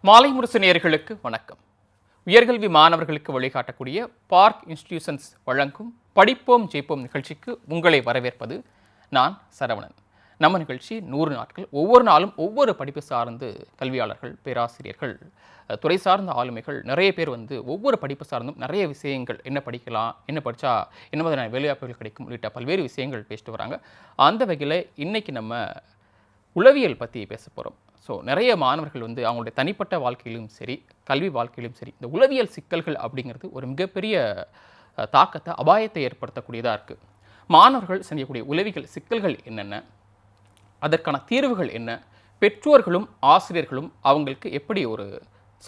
மாலை முரசு நேயர்களுக்கு வணக்கம். உயர்கல்வி மாணவர்களுக்கு வழிகாட்டக்கூடிய பார்க் இன்ஸ்டிடியூஷன்ஸ் வழங்கும் படிப்போம் ஜெயிப்போம் நிகழ்ச்சிக்கு உங்களை வரவேற்பது நான் சரவணன். நம்ம நிகழ்ச்சி 100 நாட்கள். ஒவ்வொரு நாளும் ஒவ்வொரு படிப்பு சார்ந்து கல்வியாளர்கள், பேராசிரியர்கள், துறை சார்ந்த ஆளுமைகள் நிறைய பேர் ஒவ்வொரு படிப்பு சார்ந்தும் நிறைய விஷயங்கள், என்ன படிக்கலாம், என்ன படித்தா என்ன மாதிரியான வேலைவாய்ப்புகள் கிடைக்கும் உள்ளிட்ட பல்வேறு விஷயங்கள் பேசிட்டு வராங்க. அந்த வகையில் இன்னைக்கு நம்ம உளவியல் பற்றி பேச போகிறோம். ஸோ நிறைய மாணவர்கள் அவங்களுடைய தனிப்பட்ட வாழ்க்கையிலும் சரி, கல்வி வாழ்க்கையிலும் சரி, இந்த உளவியல் சிக்கல்கள் அப்படிங்கிறது ஒரு மிகப்பெரிய தாக்கத்தை, அபாயத்தை ஏற்படுத்தக்கூடியதாக இருக்குது. மாணவர்கள் செய்யக்கூடிய உளவியல் சிக்கல்கள் என்னென்ன, அதற்கான தீர்வுகள் என்ன, பெற்றோர்களும் ஆசிரியர்களும் அவங்களுக்கு எப்படி ஒரு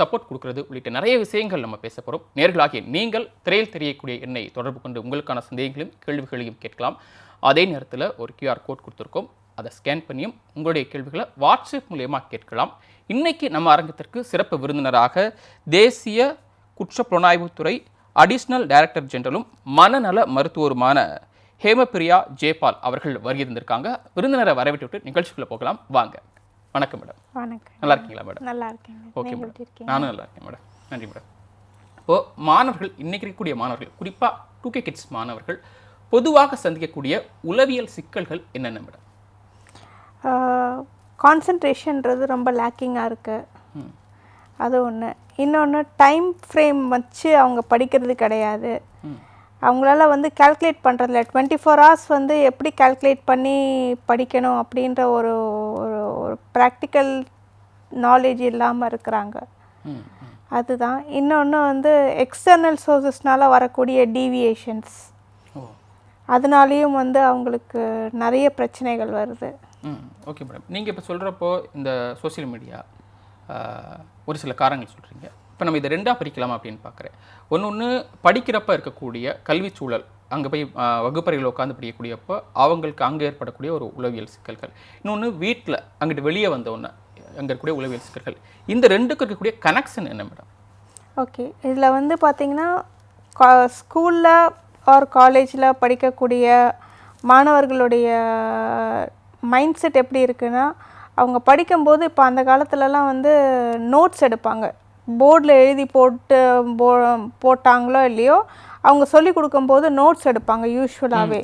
சப்போர்ட் கொடுக்கறது உள்ளிட்ட நிறைய விஷயங்கள் நம்ம பேச போகிறோம். நேயர்களாகிய நீங்கள் திரையில் தெரியக்கூடிய எண்ணை தொடர்பு கொண்டு உங்களுக்கான சந்தேகங்களையும் கேள்விகளையும் கேட்கலாம். அதே நேரத்தில் ஒரு QR கோட் கொடுத்துருக்கோம், அதை ஸ்கேன் பண்ணியும் உங்களுடைய கேள்விகளை வாட்ஸ்அப் மூலமா கேட்கலாம். இன்னைக்கு நம்ம அரங்கத்திற்கு சிறப்பு விருந்தினராக தேசிய குற்றப்புலனாய்வுத்துறை அடிஷனல் டைரக்டர் ஜெனரலும் மனநல மருத்துவருமான ஹேமபிரியா ஜெயபால் அவர்கள் வருகிருந்திருக்காங்க. விருந்தினரை வரவேற்று நிகழ்ச்சிக்குள்ள போகலாம். வாங்க. வணக்கம் மேடம். வணக்கம். நல்லா இருக்கீங்களா மேடம்? நல்லா இருக்கேன். ஓகே மேடம், நானும் நல்லா இருக்கேன் மேடம். நன்றி மேடம். இப்போ மாணவர்கள், இன்னைக்கு இருக்கக்கூடிய மாணவர்கள், குறிப்பாக 2K கிட்ஸ் மாணவர்கள் பொதுவாக சந்திக்கக்கூடிய உளவியல் சிக்கல்கள் என்னென்ன மேடம்? கான்சன்ட்ரேஷன்றது ரொம்ப லேக்கிங்காக இருக்குது, அது ஒன்று. இன்னொன்று, டைம் ஃப்ரேம் வச்சு அவங்க படிக்கிறது கிடையாது. அவங்களால கால்குலேட் பண்ணுறதில்ல. 24 hours எப்படி கால்குலேட் பண்ணி படிக்கணும் அப்படின்ற ஒரு ஒரு ப்ராக்டிக்கல் நாலேஜ் இல்லாமல் இருக்கிறாங்க. அதுதான். இன்னொன்று எக்ஸ்டர்னல் சோர்ஸஸ்னால் வரக்கூடிய டீவியேஷன்ஸ், அதனாலேயும் அவங்களுக்கு நிறைய பிரச்சனைகள் வருது. Okay madam. நீங்கள் இப்போ சொல்கிறப்போ இந்த சோசியல் மீடியா ஒரு சில காரணங்கள் சொல்கிறீங்க. இப்போ நம்ம இதை ரெண்டாக பிரிக்கலாம் அப்படின்னு பார்க்குறேன். ஒன்று படிக்கிறப்ப இருக்கக்கூடிய கல்வி சூழல், அங்கே போய் வகுப்பறையில் உட்காந்து படிக்கக்கூடியப்போ அவங்களுக்கு அங்கே ஏற்படக்கூடிய ஒரு உளவியல் சிக்கல்கள். இன்னொன்று வீட்டில் அங்கிட்டு வெளியே வந்தோன்னே அங்கே இருக்கக்கூடிய உளவியல் சிக்கல்கள். இந்த ரெண்டுக்கு இருக்கக்கூடிய கனெக்ஷன் என்ன மேடம்? ஓகே, இதில் பார்த்திங்கன்னா ஸ்கூலில் ஆர் காலேஜில் படிக்கக்கூடிய மாணவர்களுடைய மைண்ட் செட் எப்படி இருக்குன்னா, அவங்க படிக்கும்போது இப்போ அந்த காலத்துலலாம் நோட்ஸ் எடுப்பாங்க. போர்டில் எழுதி போட்டாங்களோ இல்லையோ, அவங்க சொல்லி கொடுக்கும்போது நோட்ஸ் எடுப்பாங்க யூஸ்வலாகவே.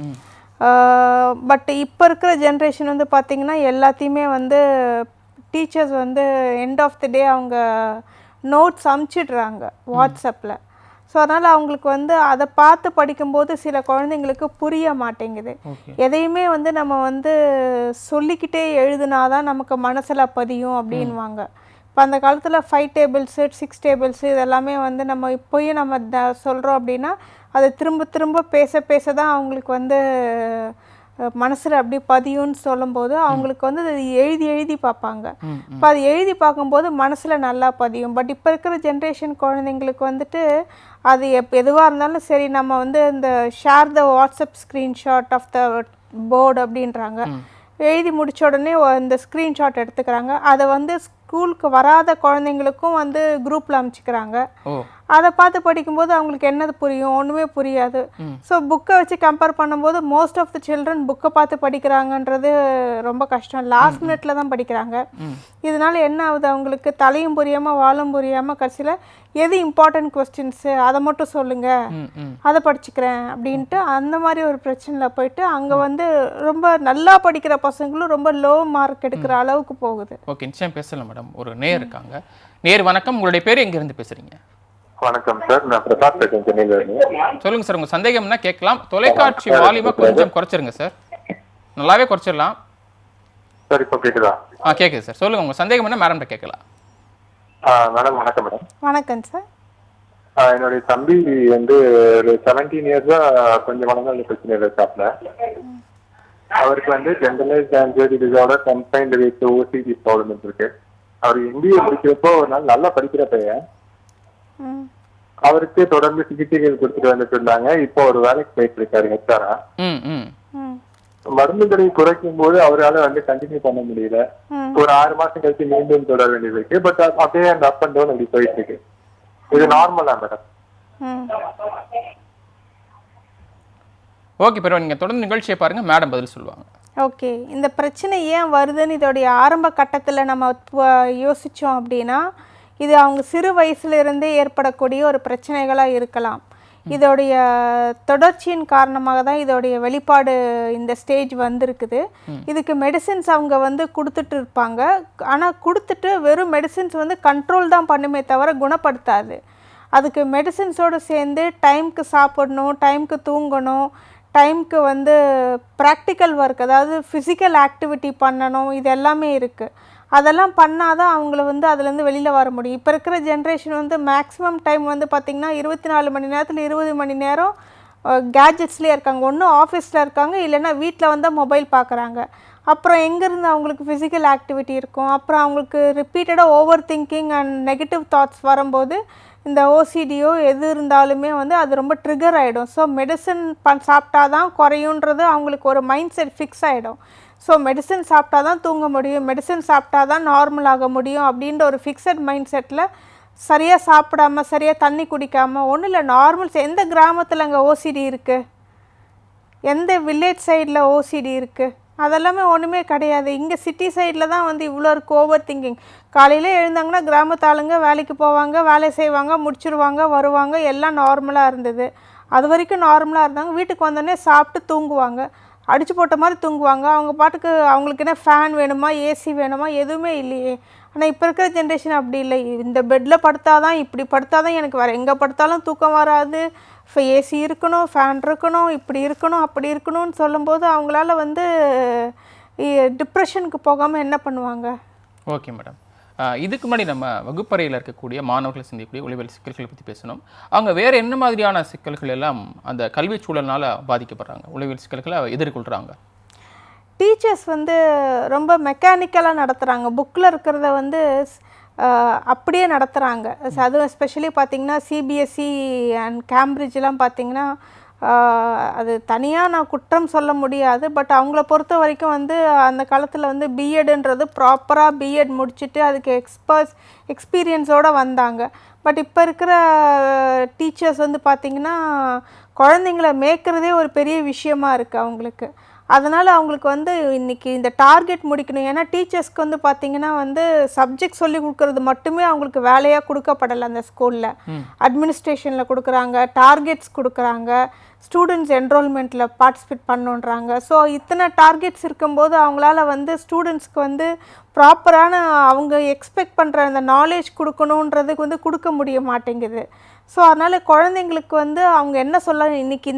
பட் இப்போ இருக்கிற ஜென்ரேஷன் பார்த்திங்கன்னா எல்லாத்தையுமே டீச்சர்ஸ் எண்ட் ஆஃப் தி டே அவங்க நோட்ஸ் அமுச்சிடுறாங்க வாட்ஸ்அப்பில். ஸோ அதனால் அவங்களுக்கு அதை பார்த்து படிக்கும்போது சில குழந்தைங்களுக்கு புரிய மாட்டேங்குது. எதையுமே நம்ம சொல்லிக்கிட்டே எழுதுனாதான் நமக்கு மனசில் பதியும் அப்படின்வாங்க. இப்போ அந்த காலத்தில் 5 tables 6 tables இதெல்லாமே நம்ம இப்போயும் நம்ம சொல்கிறோம் அப்படின்னா, அதை திரும்ப திரும்ப பேச தான் அவங்களுக்கு மனசில் அப்படி பதியும்னு சொல்லும்போது அவங்களுக்கு அது எழுதி பார்ப்பாங்க. இப்போ அது எழுதி பார்க்கும்போது மனசில் நல்லா பதியும். பட் இப்போ இருக்கிற ஜென்ரேஷன் குழந்தைங்களுக்கு அது எதுவாக இருந்தாலும் சரி, நம்ம இந்த share the WhatsApp screenshot of the board அப்படின்றாங்க. எழுதி முடித்த உடனே இந்த ஸ்க்ரீன்ஷாட் எடுத்துக்கிறாங்க. அதை ஸ்கூலுக்கு வராத குழந்தைங்களுக்கும் குரூப்பில் அனுப்பிச்சிக்கிறாங்க. அதை பார்த்து படிக்கும்போது அவங்களுக்கு என்னது புரியும்? ஒன்றுமே புரியாது. ஸோ புக்கை வச்சு கம்பேர் பண்ணும்போது மோஸ்ட் ஆஃப் த சில்ட்ரன் புக்கை பார்த்து படிக்கிறாங்கன்றது ரொம்ப கஷ்டம். லாஸ்ட் மினிட்ல தான் படிக்கிறாங்க. இதனால என்ன ஆகுது, அவங்களுக்கு தலையும் புரியாமல் வாழும் புரியாமல் கடைசியில் எது இம்பார்ட்டன்ட் கொஸ்டின்ஸு அதை மட்டும் சொல்லுங்கள், அதை படிச்சுக்கிறேன் அப்படின்ட்டு அந்த மாதிரி ஒரு பிரச்சனையில் போயிட்டு அங்கே ரொம்ப நல்லா படிக்கிற பசங்களும் ரொம்ப லோ மார்க் எடுக்கிற அளவுக்கு போகுது. ஓகே, நிச்சயம் பேசலாம் மேடம். ஒரு நேர் இருக்காங்க. நேர் வணக்கம். உங்களுடைய பேர் எங்கேருந்து பேசுகிறீங்க? வணக்கம் சார், நான் பிரசாத் பேசுறேன், சென்னையில இருந்து. சொல்லுங்க சார், உங்க சந்தேகம்னா கேட்கலாம். தொலைக்காட்சி வால்யூமை கொஞ்சம் குறைச்சிருங்க சார். நல்லாவே குறைச்சிடலாம் சார். இப்போ கேக்குதா? கேட்குது சார். சொல்லுங்க, உங்க சந்தேகம் என்ன மேடம்கிட்ட கேட்கலாம். மேடம் வணக்கம். மேடம் வணக்கம் சார். என்னுடைய தம்பி ஒரு 17 years கொஞ்சம் மனநல பிரச்சனைகள் இருக்காப்ல. அவருக்கு generalised anxiety disorder combined with OCD problem இருக்கு. அவர் MBA முடிக்கிறப்போ ஒரு நாள் நல்லா படிக்கிற பையன், அவருக்கு தொடர்ந்து சிகிச்சைகள் கொடுத்துட்டு வந்துட்டு இருந்தாங்க. இப்போ ஒரு வேலைக்கு போயிட்டு இருக்காரு ஹெச்ஆரா. மருந்து கடை குறைக்கும் போது அவரால் கண்டினியூ பண்ண முடியல. ஒரு 6 மாசம் கழிச்சு மீண்டும் தொடர வேண்டியது இருக்கு. பட் அப்படியே அந்த அப் அண்ட் டவுன் அப்படி போயிட்டு இருக்கு. இது நார்மலா மேடம்? ஓகே பரவாயில்ல, நீங்க தொடர்ந்து நிகழ்ச்சியை பாருங்க, மேடம் பதில் சொல்லுவாங்க. ஓகே, இந்த பிரச்சனை ஏன் வருதுன்னு இதோடைய ஆரம்ப கட்டத்தில் நம்ம யோசித்தோம் அப்படின்னா, இது அவங்க சிறு வயசுலேருந்தே ஏற்படக்கூடிய ஒரு பிரச்சனைகளாக இருக்கலாம். இதோடைய தொடர்ச்சியின் காரணமாக தான் இதோடைய வெளிப்பாடு இந்த ஸ்டேஜ் வந்திருக்குது. இதுக்கு மெடிசின்ஸ் அவங்க வந்து கொடுத்துட்டு இருப்பாங்க. ஆனால் கொடுத்துட்டு வெறும் மெடிசின்ஸ் வந்து கண்ட்ரோல் தான் பண்ணுமே தவிர குணப்படுத்தாது. அதுக்கு மெடிசின்ஸோடு சேர்ந்து டைமுக்கு சாப்பிடணும், டைமுக்கு தூங்கணும், டைமுக்கு வந்து ப்ராக்டிக்கல் ஒர்க், அதாவது ஃபிசிக்கல் ஆக்டிவிட்டி பண்ணணும். இது எல்லாமே இருக்குது. அதெல்லாம் பண்ணால் தான் அவங்கள வந்து அதுலேருந்து வெளியில் வர முடியும். இப்போ இருக்கிற ஜென்ரேஷன் வந்து மேக்ஸிமம் டைம் வந்து பார்த்திங்கன்னா 24 மணி நேரத்தில் 20 மணி நேரம் கேட்ஜெட்ஸ்லேயே இருக்காங்க. ஒன்று ஆஃபீஸில் இருக்காங்க, இல்லைன்னா வீட்டில் வந்து மொபைல் பார்க்குறாங்க. அப்புறம் எங்கேருந்து அவங்களுக்கு ஃபிசிக்கல் ஆக்டிவிட்டி இருக்கும்? அப்புறம் அவங்களுக்கு ரிப்பீட்டடாக over thinking and negative thoughts வரும்போது இந்த ஓசிடியோ எது இருந்தாலுமே வந்து அது ரொம்ப ட்ரிகர் ஆகிடும். ஸோ மெடிசன் சாப்பிட்டா தான் குறையுன்றது அவங்களுக்கு ஒரு மைண்ட் செட் ஃபிக்ஸ் ஆகிடும். ஸோ மெடிசன் சாப்பிட்டா தான் தூங்க முடியும், மெடிசன் சாப்பிட்டா தான் நார்மல் ஆக முடியும் அப்படின்ற ஒரு ஃபிக்ஸட் மைண்ட் செட்டில் சரியாக சாப்பிடாமல் சரியாக தண்ணி குடிக்காமல் ஒன்றும் இல்லை நார்மல். எந்த கிராமத்தில் அங்கே ஓசிடி இருக்குது? எந்த வில்லேஜ் சைடில் ஓசிடி இருக்குது? அதெல்லாமே ஒன்றுமே கிடையாது. இங்கே சிட்டி சைடில் தான் வந்து இவ்வளோ இருக்குது ஓவர் திங்கிங். காலையில் எழுந்தாங்கன்னா கிராமத்து ஆளுங்க வேலைக்கு போவாங்க, வேலை செய்வாங்க, முடிச்சிருவாங்க, வருவாங்க, எல்லாம் நார்மலாக இருந்தது. அது வரைக்கும் நார்மலாக இருந்தாங்க. வீட்டுக்கு வந்தோடனே சாப்பிட்டு தூங்குவாங்க, அடிச்சு போட்ட மாதிரி தூங்குவாங்க. அவங்க பாட்டுக்கு அவங்களுக்கு என்ன ஃபேன் வேணுமா, ஏசி வேணுமா, எதுவுமே இல்லையே. ஆனால் இப்போ இருக்கிற ஜென்ரேஷன் அப்படி இல்லை. இந்த பெட்டில் படுத்தாதான், இப்படி படுத்தாதான் எனக்கு வேறு எங்கே படுத்தாலும் தூக்கம் வராது, இப்போ ஏசி இருக்கணும், ஃபேன் இருக்கணும், இப்படி இருக்கணும், அப்படி இருக்கணும்னு சொல்லும்போது அவங்களால வந்து டிப்ரெஷனுக்கு போகாமல் என்ன பண்ணுவாங்க? Okay madam. இதுக்கு முன்னாடி நம்ம வகுப்பறையில் இருக்கக்கூடிய மாணவர்களை சந்திக்கக்கூடிய உளவியல் சிக்கல்களை பற்றி பேசணும். அவங்க வேறு என்ன மாதிரியான சிக்கல்கள் எல்லாம் அந்த கல்வி சூழல்னால் பாதிக்கப்படுறாங்க, உளவியல் சிக்கல்களை எதிர்கொள்கிறாங்க? டீச்சர்ஸ் வந்து ரொம்ப மெக்கானிக்கலாக நடத்துகிறாங்க. புக்கில் இருக்கிறத வந்து அப்படியே நடத்துகிறாங்க. அதுவும் எஸ்பெஷலி பார்த்திங்கன்னா சிபிஎஸ்சி அண்ட் கேம்பிரிட்ஜெலாம் பார்த்திங்கன்னா அது தனியாக நான் குற்றம் சொல்ல முடியாது. பட் அவங்கள பொறுத்த வரைக்கும் வந்து அந்த காலத்தில் வந்து பிஎட்ன்றது ப்ராப்பராக பிஎட் முடிச்சுட்டு அதுக்கு எக்ஸ்பீரியன்ஸோடு வந்தாங்க. பட் இப்போ இருக்கிற டீச்சர்ஸ் வந்து பார்த்திங்கன்னா குழந்தைங்கள மேய்க்கிறதே ஒரு பெரிய விஷயமா இருக்குது அவங்களுக்கு. அதனால் அவங்களுக்கு வந்து இன்றைக்கி இந்த டார்கெட் முடிக்கணும். ஏன்னா டீச்சர்ஸ்க்கு வந்து பார்த்திங்கன்னா வந்து சப்ஜெக்ட் சொல்லி கொடுக்கறது மட்டுமே அவங்களுக்கு வேலையாக கொடுக்கப்படலை. அந்த ஸ்கூலில் அட்மினிஸ்ட்ரேஷனில் கொடுக்குறாங்க, டார்கெட்ஸ் கொடுக்குறாங்க, ஸ்டூடெண்ட்ஸ் என்ரோல்மெண்ட்டில் பார்ட்டிசிபேட் பண்ணுன்றாங்க. ஸோ இத்தனை டார்கெட்ஸ் இருக்கும்போது அவங்களால வந்து ஸ்டூடெண்ட்ஸ்க்கு வந்து ப்ராப்பரான அவங்க எக்ஸ்பெக்ட் பண்ணுற அந்த நாலேஜ் கொடுக்கணுன்றதுக்கு வந்து கொடுக்க முடிய மாட்டேங்குது. ஸோ அதனால் குழந்தைங்களுக்கு வந்து அவங்க என்ன சொல்ல, இன்றைக்கி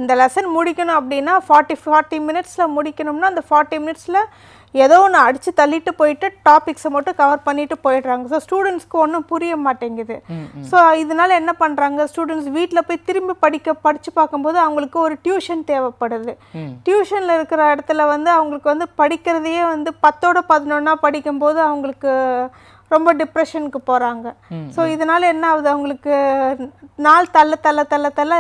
இந்த லெசன் முடிக்கணும் அப்படின்னா 40 மினிட்ஸில் முடிக்கணும்னா அந்த 40 மினிட்ஸில் ஏதோ ஒன்று அடித்து தள்ளிட்டு போயிட்டு டாபிக்ஸை மட்டும் கவர் பண்ணிட்டு போயிடுறாங்க. ஸோ ஸ்டூடெண்ட்ஸ்க்கு ஒன்றும் புரிய மாட்டேங்குது. ஸோ இதனால என்ன பண்ணுறாங்க, ஸ்டூடெண்ட்ஸ் வீட்டில் போய் திரும்பி படித்து பார்க்கும்போது அவங்களுக்கு ஒரு டியூஷன் தேவைப்படுது. டியூஷனில் இருக்கிற இடத்துல வந்து அவங்களுக்கு வந்து படிக்கிறதையே வந்து 10ஓட 11 படிக்கும்போது அவங்களுக்கு ரொம்ப டிப்ரெஷனுக்கு போகிறாங்க. ஸோ இதனால் என்ன ஆகுது, அவங்களுக்கு நாள் தள்ள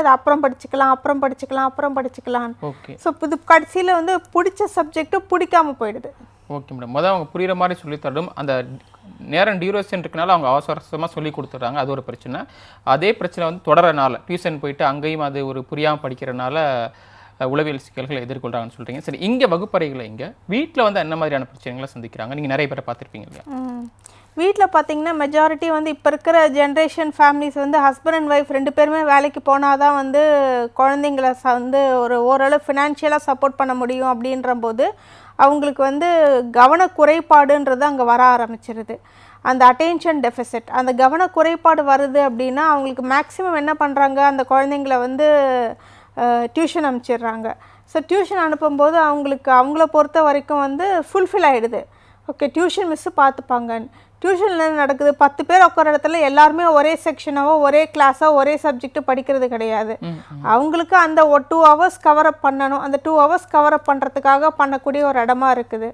இதை அப்புறம் படிச்சுக்கலாம். ஸோ இது கடைசியில் வந்து பிடிச்ச சப்ஜெக்ட்டு பிடிக்காம போயிடுது. Okay madam. முதல் அவங்க புரிகிற மாதிரி சொல்லித்தரணும். அந்த நேரம் டியூரேஷன் இருக்கனால அவங்க அவசரமாக சொல்லி கொடுத்துட்றாங்க, அது ஒரு பிரச்சனை. அதே பிரச்சனை வந்து தொடரனால டியூஷன் போயிட்டு அங்கேயும் அது ஒரு புரியாமல் படிக்கிறனால உளவியல் சிக்கல்களை எதிர்கொள்கிறாங்கன்னு சொல்கிறீங்க. சரி, இங்கே வகுப்பறைகளை இங்கே வீட்டில் வந்து என்ன மாதிரியான பிரச்சனைகளை சந்திக்கிறாங்க? நீங்கள் நிறைய பேரை பார்த்துருப்பீங்க இல்லையா? வீட்டில் பார்த்திங்கன்னா மெஜாரிட்டி வந்து இப்போ இருக்கிற ஜென்ரேஷன் ஃபேமிலிஸ் வந்து ஹஸ்பண்ட் அண்ட் ஒய்ஃப் 2 பேருமே வேலைக்கு போனால் தான் வந்து குழந்தைங்கள வந்து ஓரளவு ஃபினான்ஷியலாக சப்போர்ட் பண்ண முடியும். அப்படின்ற போது அவங்களுக்கு வந்து கவன குறைபாடுன்றது அங்கே வர ஆரம்பிச்சிருது. அந்த அட்டென்ஷன் டெஃபிசிட், அந்த கவன குறைபாடு வருது அப்படின்னா அவங்களுக்கு மேக்ஸிமம் என்ன பண்ணுறாங்க, அந்த குழந்தைங்கள வந்து டியூஷன் அனுப்பிச்சிடுறாங்க. ஸோ டியூஷன் அனுப்பும்போது அவங்கள பொறுத்த வரைக்கும் வந்து ஃபுல்ஃபில் ஆகிடுது. ஓகே, டியூஷன் மிஸ்ஸு பார்த்துப்பாங்க. டியூஷனில் என்ன நடக்குது, 10 பேர் உட்கார இடத்துல எல்லாருமே ஒரே செக்ஷனாவோ ஒரே கிளாஸோ ஒரே சப்ஜெக்ட்டு படிக்கிறது கிடையாது. அவங்களுக்கு அந்த 2 ஹவர்ஸ் கவரப் பண்ணணும். அந்த 2 ஹவர்ஸ் கவரப் பண்ணுறதுக்காக பண்ணக்கூடிய ஒரு இடமா இருக்குது.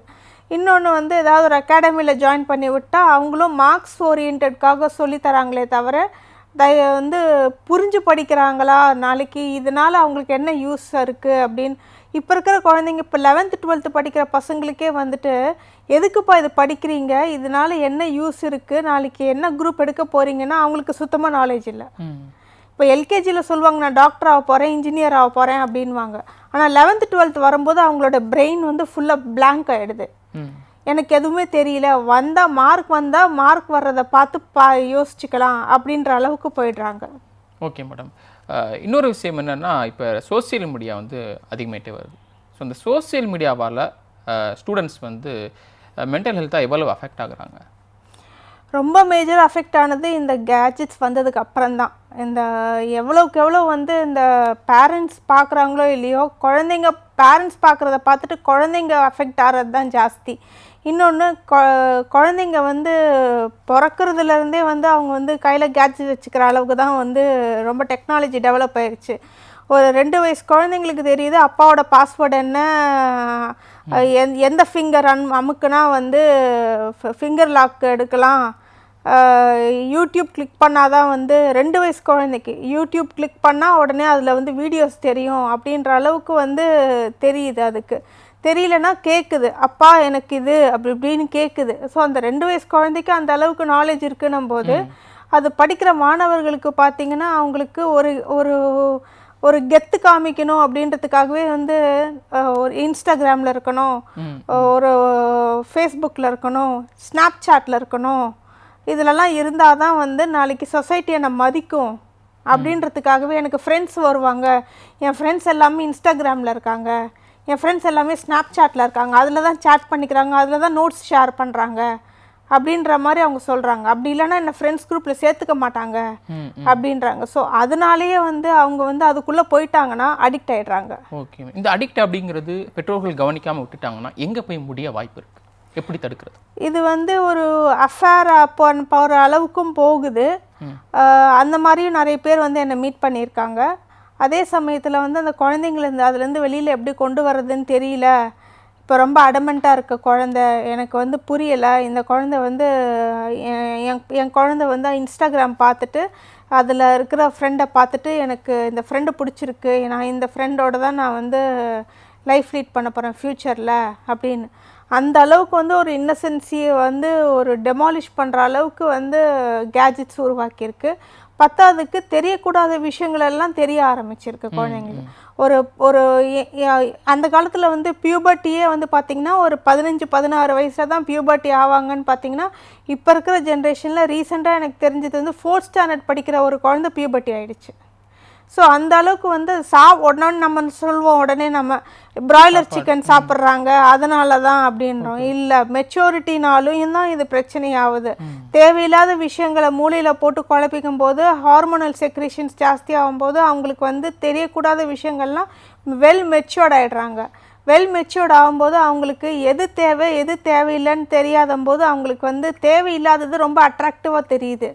இன்னொன்று வந்து ஏதாவது ஒரு அகாடமியில் ஜாயின் பண்ணி விட்டால் அவங்களும் மார்க்ஸ் ஓரியன்டாக சொல்லித்தராங்களே தவிர வந்து புரிஞ்சு படிக்கிறாங்களா, நாளைக்கு இதனால் அவங்களுக்கு என்ன யூஸ் இருக்குது அப்படின்னு. இப்போ இருக்கிற குழந்தைங்க இப்போ 11th 12th படிக்கிற பசங்களுக்கே வந்துட்டு எதுக்குப்பா இது படிக்கிறீங்க, இதனால் என்ன யூஸ் இருக்குது, நாளைக்கு என்ன குரூப் எடுக்க போகிறீங்கன்னா அவங்களுக்கு சுத்தமாக நாலேஜ் இல்லை. இப்போ எல்கேஜியில் சொல்லுவாங்க நான் டாக்டர் ஆக போகிறேன், இன்ஜினியர் ஆக போகிறேன் அப்படின்வாங்க. ஆனால் 11th 12th வரும்போது அவங்களோட பிரெயின் வந்து ஃபுல்லாக பிளாங்க் ஆகிடுது. எனக்கு எதுவுமே தெரியல, வந்தால் மார்க் வர்றதை பார்த்து யோசிச்சுக்கலாம் அப்படின்ற அளவுக்கு போயிடுறாங்க. Okay madam. இன்னொரு விஷயம் என்னென்னா, இப்போ சோசியல் மீடியா வந்து அதிகமாகிட்டே வருது. ஸோ இந்த சோசியல் மீடியாவால் ஸ்டூடெண்ட்ஸ் வந்து மென்டல் ஹெல்த்தாக எவ்வளவு அஃபெக்ட் ஆகுறாங்க? ரொம்ப மேஜர் அஃபெக்ட் ஆனது இந்த கேஜெட்ஸ் வந்ததுக்கு அப்புறம் தான். இந்த எவ்வளோக்கு எவ்வளோ வந்து இந்த பேரண்ட்ஸ் பார்க்குறாங்களோ இல்லையோ, குழந்தைங்க பேரண்ட்ஸ் பார்க்குறத பார்த்துட்டு குழந்தைங்க அஃபெக்ட் ஆகிறது தான் ஜாஸ்தி. இன்னொன்று குழந்தைங்க வந்து பிறக்கிறதுலேருந்தே வந்து அவங்க வந்து கையில் கேட்ஜெட் வச்சுக்கிற அளவுக்கு தான் வந்து ரொம்ப டெக்னாலஜி டெவலப் ஆயிடுச்சு. ஒரு 2 வயசு குழந்தைங்களுக்கு தெரியுது அப்பாவோட பாஸ்வேர்டு என்ன, எந்த ஃபிங்கர் அமுக்குனா வந்து ஃபிங்கர் லாக் எடுக்கலாம், யூடியூப் கிளிக் பண்ணால் தான் வந்து 2 வயசு குழந்தைக்கு யூடியூப் கிளிக் பண்ணால் உடனே அதில் வந்து வீடியோஸ் தெரியும் அப்படின்ற அளவுக்கு வந்து தெரியுது. அதுக்கு தெரியலனா கேட்குது, அப்பா எனக்கு இது அப்படி இப்படின்னு கேட்குது. ஸோ அந்த 2 வயசு குழந்தைக்கு அந்த அளவுக்கு நாலேஜ் இருக்குன்னும் போது அது படிக்கிற மாணவர்களுக்கு பார்த்திங்கன்னா அவங்களுக்கு ஒரு ஒரு கெத்து காமிக்கணும் அப்படின்றதுக்காகவே வந்து ஒரு இன்ஸ்டாகிராமில் இருக்கணும், ஒரு ஃபேஸ்புக்கில் இருக்கணும், ஸ்னாப் சாட்டில் இருக்கணும், இதிலெல்லாம் இருந்தால் தான் வந்து நாளைக்கு சொசைட்டியை நம்ம மதிக்கும் அப்படின்றதுக்காகவே எனக்கு ஃப்ரெண்ட்ஸ் வருவாங்க, என் ஃப்ரெண்ட்ஸ் எல்லாமே இன்ஸ்டாகிராமில் இருக்காங்க, என் ஃப்ரெண்ட்ஸ் எல்லாமே ஸ்னாப் சாட்டில் இருக்காங்க, அதில் தான் சேட் பண்ணிக்கிறாங்க, அதில் தான் நோட்ஸ் ஷேர் பண்ணுறாங்க அப்படின்ற மாதிரி அவங்க சொல்கிறாங்க. அப்படி இல்லைன்னா என்ன ஃப்ரெண்ட்ஸ் குரூப்பில் சேர்த்துக்க மாட்டாங்க அப்படின்றாங்க. ஸோ அதனாலேயே வந்து அவங்க வந்து அதுக்குள்ளே போயிட்டாங்கன்னா அடிக்ட் ஆகிடுறாங்க. ஓகே. இந்த அடிக்ட் அப்படிங்கிறது பெற்றோர்கள் கவனிக்காமல் விட்டுட்டாங்கன்னா எங்கே போய் முடிய வாய்ப்பு இருக்குது? எப்படி தடுக்கிறது? இது வந்து ஒரு அஃபேர் போகிற அளவுக்கும் போகுது. அந்த மாதிரியும் நிறைய பேர் வந்து என்னை மீட் பண்ணியிருக்காங்க. அதே சமயத்தில் வந்து அந்த குழந்தைங்கள அதுலேருந்து வெளியில் எப்படி கொண்டு வர்றதுன்னு தெரியல, இப்போ ரொம்ப அடமெண்ட்டாக இருக்க குழந்த, எனக்கு வந்து புரியலை, இந்த குழந்தை வந்து என் குழந்தை வந்து இன்ஸ்டாகிராம் பார்த்துட்டு அதில் இருக்கிற ஃப்ரெண்டை பார்த்துட்டு எனக்கு இந்த ஃப்ரெண்டு பிடிச்சிருக்கு, நான் இந்த ஃப்ரெண்டோடு தான் நான் வந்து லைஃப் லீட் பண்ண போகிறேன் ஃப்யூச்சரில் அப்படின்னு அந்த அளவுக்கு வந்து ஒரு இன்னசென்சியை வந்து ஒரு டெமாலிஷ் பண்ணுற அளவுக்கு வந்து கேஜெட்ஸ் உருவாக்கியிருக்கு. பத்தாவதுக்கு தெரியக்கூடாத விஷயங்களெல்லாம் தெரிய ஆரம்பிச்சிருக்கு குழந்தைங்களுக்கு. ஒரு அந்த காலத்தில் வந்து பியூபர்ட்டியே வந்து பார்த்திங்கன்னா ஒரு 15-16 வயசில் தான் பியூபர்ட்டி ஆவாங்கன்னு பார்த்திங்கன்னா, இப்போ இருக்கிற ஜென்ரேஷனில் ரீசெண்டாக எனக்கு தெரிஞ்சது வந்து 4th ஸ்டாண்டர்ட் படிக்கிற ஒரு குழந்தை பியூபர்ட்டி ஆகிடுச்சு. ஸோ அந்த அளவுக்கு வந்து உடனே நம்ம சொல்லுவோம், உடனே நம்ம பிராய்லர் சிக்கன் சாப்பிட்றாங்க அதனால தான் அப்படின்றோம். இல்லை, மெச்சூரிட்டினாலும் தான் இது பிரச்சனையாகுது. தேவையில்லாத விஷயங்களை மூளையில் போட்டு குழப்பிக்கும் போது ஹார்மோனல் செக்ரேஷன்ஸ் ஜாஸ்தி ஆகும்போது அவங்களுக்கு வந்து தெரியக்கூடாத விஷயங்கள்லாம் வெல் மெச்சூர்ட் ஆகிடுறாங்க. வெல் மெச்சூர்ட் ஆகும்போது அவங்களுக்கு எது தேவை எது தேவையில்லைன்னு தெரியாத போது அவங்களுக்கு வந்து தேவையில்லாதது ரொம்ப அட்ராக்டிவாக தெரியுது,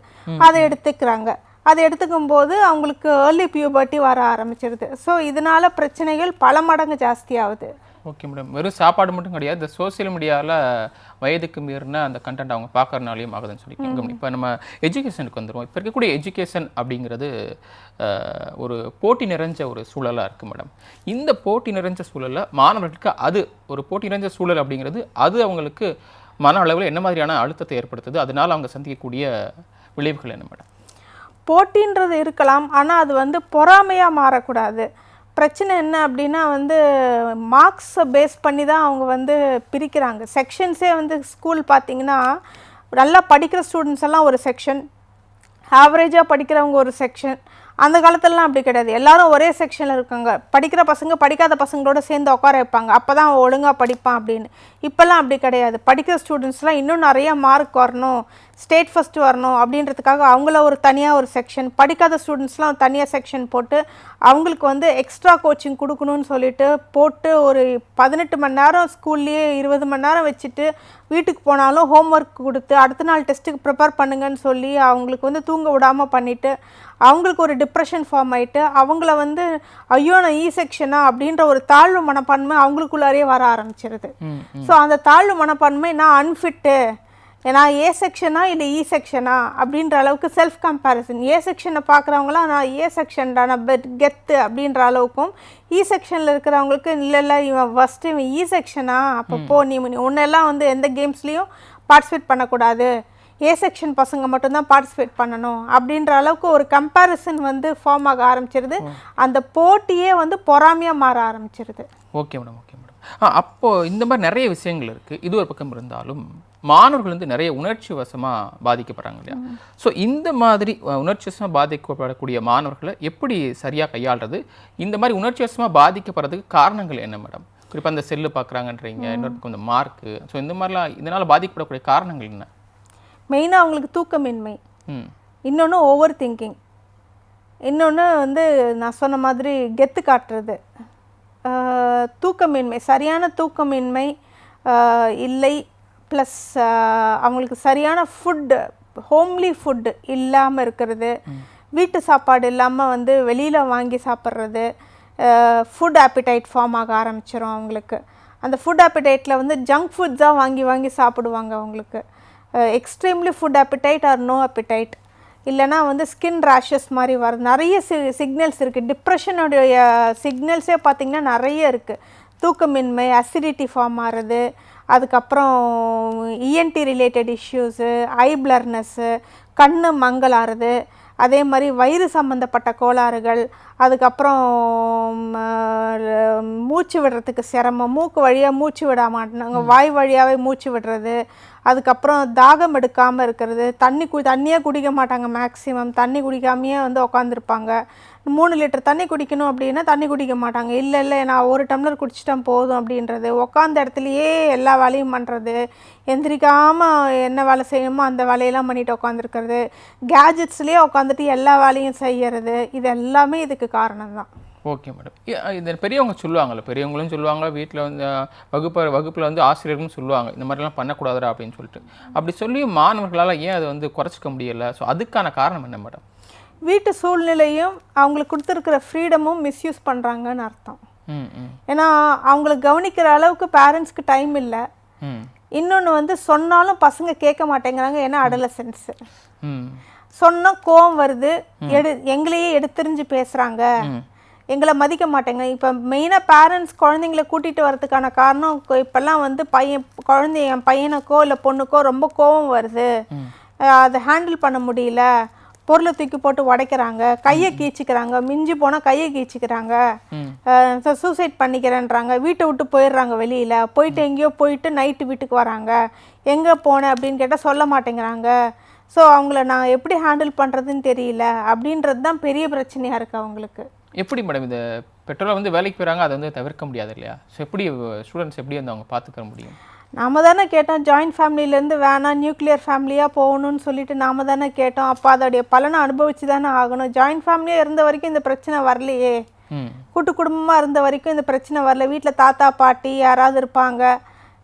அதை எடுத்துக்கிறாங்க. அதை எடுத்துக்கும் போது அவங்களுக்கு ஏர்லி பியூபர்ட்டி வர ஆரம்பிச்சிருது. ஸோ இதனால பிரச்சனைகள் பல மடங்கு ஜாஸ்தி ஆகுது. Okay madam. வெறும் சாப்பாடு மட்டும் கிடையாது, இந்த சோசியல் மீடியாவில் வயதுக்கு மீறின அந்த கண்டென்ட் அவங்க பார்க்கறனாலையும் ஆகுதுன்னு சொல்லியிருக்கோம். இப்போ நம்ம எஜுகேஷனுக்கு வந்துடுவோம். இப்போ இருக்கக்கூடிய எஜுகேஷன் அப்படிங்கிறது ஒரு போட்டி நிறைஞ்ச ஒரு சூழலாக இருக்குது மேடம். இந்த போட்டி நிறைஞ்ச சூழலில் மாணவர்களுக்கு அது ஒரு போட்டி நிறைஞ்ச சூழல் அப்படிங்கிறது அது அவங்களுக்கு மன அளவில் என்ன மாதிரியான அழுத்தத்தை ஏற்படுத்துது, அதனால் அவங்க சந்திக்கக்கூடிய விளைவுகள் என்ன மேடம்? போட்டின்றது இருக்கலாம், ஆனால் அது வந்து பொறாமையாக மாறக்கூடாது. பிரச்சனை என்ன அப்படின்னா வந்து மார்க்ஸை பேஸ் பண்ணி தான் அவங்க வந்து பிரிக்கிறாங்க. செக்ஷன்ஸே வந்து ஸ்கூல் பார்த்திங்கன்னா நல்லா படிக்கிற ஸ்டூடெண்ட்ஸ் எல்லாம் ஒரு செக்ஷன், ஆவரேஜாக படிக்கிறவங்க ஒரு செக்ஷன். அந்த காலத்துலலாம் அப்படி கிடையாது, எல்லாரும் ஒரே செக்ஷனில் இருக்காங்க. படிக்கிற பசங்க படிக்காத பசங்களோட சேர்ந்து உட்கார வைப்பாங்க, அப்போ தான் அவன் ஒழுங்காக படிப்பான் அப்படின்னு. இப்போல்லாம் அப்படி கிடையாது. படிக்கிற ஸ்டூடெண்ட்ஸ்லாம் இன்னும் நிறைய மார்க் வரணும், ஸ்டேட் ஃபஸ்ட்டு வரணும் அப்படின்றதுக்காக அவங்கள ஒரு தனியாக ஒரு செக்ஷன், படிக்காத ஸ்டூடெண்ட்ஸ்லாம் தனியாக செக்ஷன் போட்டு அவங்களுக்கு வந்து எக்ஸ்ட்ரா கோச்சிங் கொடுக்கணும்னு சொல்லிட்டு போட்டு ஒரு 18 மணி நேரம் ஸ்கூல்லேயே 20 மணி நேரம் வச்சுட்டு வீட்டுக்கு போனாலும் ஹோம்ஒர்க் கொடுத்து அடுத்த நாள் டெஸ்ட்டுக்கு ப்ரிப்பேர் பண்ணுங்கன்னு சொல்லி அவங்களுக்கு வந்து தூங்க விடாமல் பண்ணிவிட்டு அவங்களுக்கு ஒரு டிப்ரெஷன் ஃபார்ம் ஆகிட்டு அவங்கள வந்து ஐயோ நான் இ செக்ஷனா அப்படின்ற ஒரு தாழ்வு மனப்பான்மை அவங்களுக்குள்ளாரே வர ஆரம்பிச்சிருது. ஸோ அந்த தாழ்வு மனப்பான்மை நான் அன்ஃபிட்டு, நான் ஏ செக்ஷனா இல்லை இ செக்ஷனா அப்படின்ற அளவுக்கு செல்ஃப் கம்பேரிசன். ஏ செக்ஷனை பார்க்குறவங்களாம் நான் ஏ செக்ஷன்டா நான் கெத்து அப்படின்ற அளவுக்கும், இ செக்ஷனில் இருக்கிறவங்களுக்கு இல்லை இவன் ஃபஸ்ட்டு இவன் இ செக்ஷனா அப்போ போ நீ உன்னெல்லாம் வந்து எந்த கேம்ஸ்லேயும் பார்ட்டிசிபேட் பண்ணக்கூடாது, ஏ செக்ஷன் பசங்க மட்டும்தான் பார்ட்டிசிபேட் பண்ணணும் அப்படின்ற அளவுக்கு ஒரு கம்பேரிசன் வந்து ஃபார்ம் ஆக ஆரம்பிச்சிருது. அந்த போட்டியே வந்து பொறாமையாக மாற ஆரம்பிச்சிருது. Okay madam. அப்போது இந்த மாதிரி நிறைய விஷயங்கள் இருக்குது. இது ஒரு பக்கம் இருந்தாலும் மாணவர்கள் வந்து நிறைய உணர்ச்சி வசமாக பாதிக்கப்படுறாங்க இல்லையா? ஸோ இந்த மாதிரி உணர்ச்சி வசமாக பாதிக்கப்படக்கூடிய மாணவர்களை எப்படி சரியாக கையாளுறது? இந்த மாதிரி உணர்ச்சி வசமாக பாதிக்கப்படுறதுக்கு காரணங்கள் என்ன மேடம்? குறிப்பாக அந்த செல்லு பார்க்குறாங்கன்றீங்க, இன்னொரு பக்கம் இந்த மார்க்கு, ஸோ இந்த மாதிரிலாம் இதனால் பாதிக்கப்படக்கூடிய காரணங்கள் என்ன? மெயினாக அவங்களுக்கு தூக்கமின்மை, இன்னொன்று ஓவர் திங்கிங், இன்னொன்று வந்து நான் சொன்ன மாதிரி கெத்து காட்டுறது, தூக்கமின்மை, சரியான தூக்கமின்மை இல்லை, ப்ளஸ் அவங்களுக்கு சரியான ஃபுட்டு, ஹோம்லி ஃபுட்டு இல்லாமல் இருக்கிறது, வீட்டு சாப்பாடு இல்லாமல் வந்து வெளியில் வாங்கி சாப்பிட்றது, ஃபுட் ஆப்பிடைட் ஃபார்ம் ஆக ஆரம்பிச்சிடும் அவங்களுக்கு. அந்த ஃபுட் ஆப்பிடைட்டில் வந்து ஜங்க் ஃபுட்ஸாக வாங்கி வாங்கி சாப்பிடுவாங்க அவங்களுக்கு. Extremely food appetite or no appetite, இல்லைனா வந்து ஸ்கின் ரேஷஸ் மாதிரி வருது. நிறைய சிக்னல்ஸ் இருக்குது. டிப்ரெஷனுடைய சிக்னல்ஸே பார்த்திங்கன்னா நிறைய இருக்குது. தூக்கமின்மை, அசிடிட்டி ஃபார்ம் ஆகிறது, அதுக்கப்புறம் இஎன்டி ரிலேட்டட் இஷ்யூஸு, ஐ பிளர்னஸ்ஸு, கண்ணு மங்கலாகிறது, அதே மாதிரி வயிறு சம்மந்தப்பட்ட கோளாறுகள், அதுக்கப்புறம் மூச்சு விடுறதுக்கு சிரமம், மூக்கு வழியாக மூச்சு விட மாட்டாங்க, வாய் வழியாகவே மூச்சு விடுறது, அதுக்கப்புறம் தாகம் எடுக்காமல் இருக்கிறது, தண்ணியே குடிக்க மாட்டாங்க, மேக்ஸிமம் தண்ணி குடிக்காமையே வந்து உட்காந்துருப்பாங்க. 3 லிட்டர் தண்ணி குடிக்கணும் அப்படின்னா தண்ணி குடிக்க மாட்டாங்க. இல்லை நான் 1 டம்ளர் குடிச்சிட்டேன் போதும் அப்படின்றது, உட்காந்த இடத்துலையே எல்லா வேலையும் பண்ணுறது, எந்திரிக்காமல் என்ன வேலை செய்யணுமோ அந்த வேலையெல்லாம் பண்ணிட்டு உட்காந்துருக்கிறது, கேஜெட்ஸ்லேயே உட்காந்துட்டு எல்லா வேலையும் செய்கிறது, இது எல்லாமே இதுக்கு காரணம் தான். Okay madam. இந்த பெரியவங்க சொல்லுவாங்கள்ல, பெரியவங்களும் சொல்லுவாங்க, வீட்டில் வந்து வகுப்பில் வந்து ஆசிரியர்களும் சொல்லுவாங்க, இந்த மாதிரிலாம் பண்ணக்கூடாதுடா அப்படின்னு சொல்லிட்டு. அப்படி சொல்லி மாணவர்களால் ஏன் அதை வந்து குறைச்சிக்க முடியலை? ஸோ அதுக்கான காரணம் என்ன மேடம்? வீட்டு சூழ்நிலையும் அவங்களுக்கு கொடுத்துருக்கிற ஃப்ரீடமும் மிஸ்யூஸ் பண்ணுறாங்கன்னு அர்த்தம். ஏன்னா அவங்களுக்கு கவனிக்கிற அளவுக்கு பேரண்ட்ஸ்க்கு டைம் இல்லை. இன்னொன்று வந்து சொன்னாலும் பசங்க கேட்க மாட்டேங்கிறாங்க, ஏன்னா அடலசென்ஸு. சொன்னால் கோவம் வருது, எங்களையே எடுத்தெறிஞ்சு பேசுகிறாங்க, எங்களை மதிக்க மாட்டேங்க. இப்போ மெயினாக பேரண்ட்ஸ் குழந்தைங்கள கூட்டிகிட்டு வரதுக்கான காரணம், இப்போல்லாம் வந்து என் பையனுக்கோ இல்லை பொண்ணுக்கோ ரொம்ப கோவம் வருது, அதை ஹேண்டில் பண்ண முடியல, பொருளை தூக்கி போட்டு உடைக்கிறாங்க, கையை கீச்சிக்கிறாங்க, மிஞ்சி போனால் கையை கீச்சிக்கிறாங்க, சூசைட் பண்ணிக்கிறேன்றாங்க, வீட்டை விட்டு போயிடுறாங்க, வெளியில் போயிட்டு எங்கேயோ போயிட்டு நைட்டு வீட்டுக்கு வராங்க, எங்கே போனேன் அப்படின்னு கேட்டால் சொல்ல மாட்டேங்கிறாங்க. ஸோ அவங்கள நான் எப்படி ஹேண்டில் பண்ணுறதுன்னு தெரியல, அப்படின்றது தான் பெரிய பிரச்சனையாக இருக்குது அவங்களுக்கு. எப்படி மேடம் இந்த பெற்றோர்கள் வந்து வேலைக்கு போகிறாங்க, அதை வந்து தவிர்க்க முடியாது இல்லையா? ஸோ எப்படி ஸ்டூடெண்ட்ஸ் எப்படி வந்து அவங்க பார்த்துக்க முடியும்? நாம் தானே கேட்டோம், ஜாயின்ட் ஃபேமிலியிலேருந்து வேணாம் நியூக்ளியர் ஃபேமிலியாக போகணும்னு சொல்லிட்டு நாம் தானே கேட்டோம். அப்போ அதோடைய பலனை அனுபவிச்சு தானே ஆகணும். ஜாயின்ட் ஃபேமிலியாக இருந்த வரைக்கும் இந்த பிரச்சனை வரலையே, கூட்டு குடும்பமாக இருந்த வரைக்கும் இந்த பிரச்சனை வரல. வீட்டில் தாத்தா பாட்டி யாராவது இருப்பாங்க,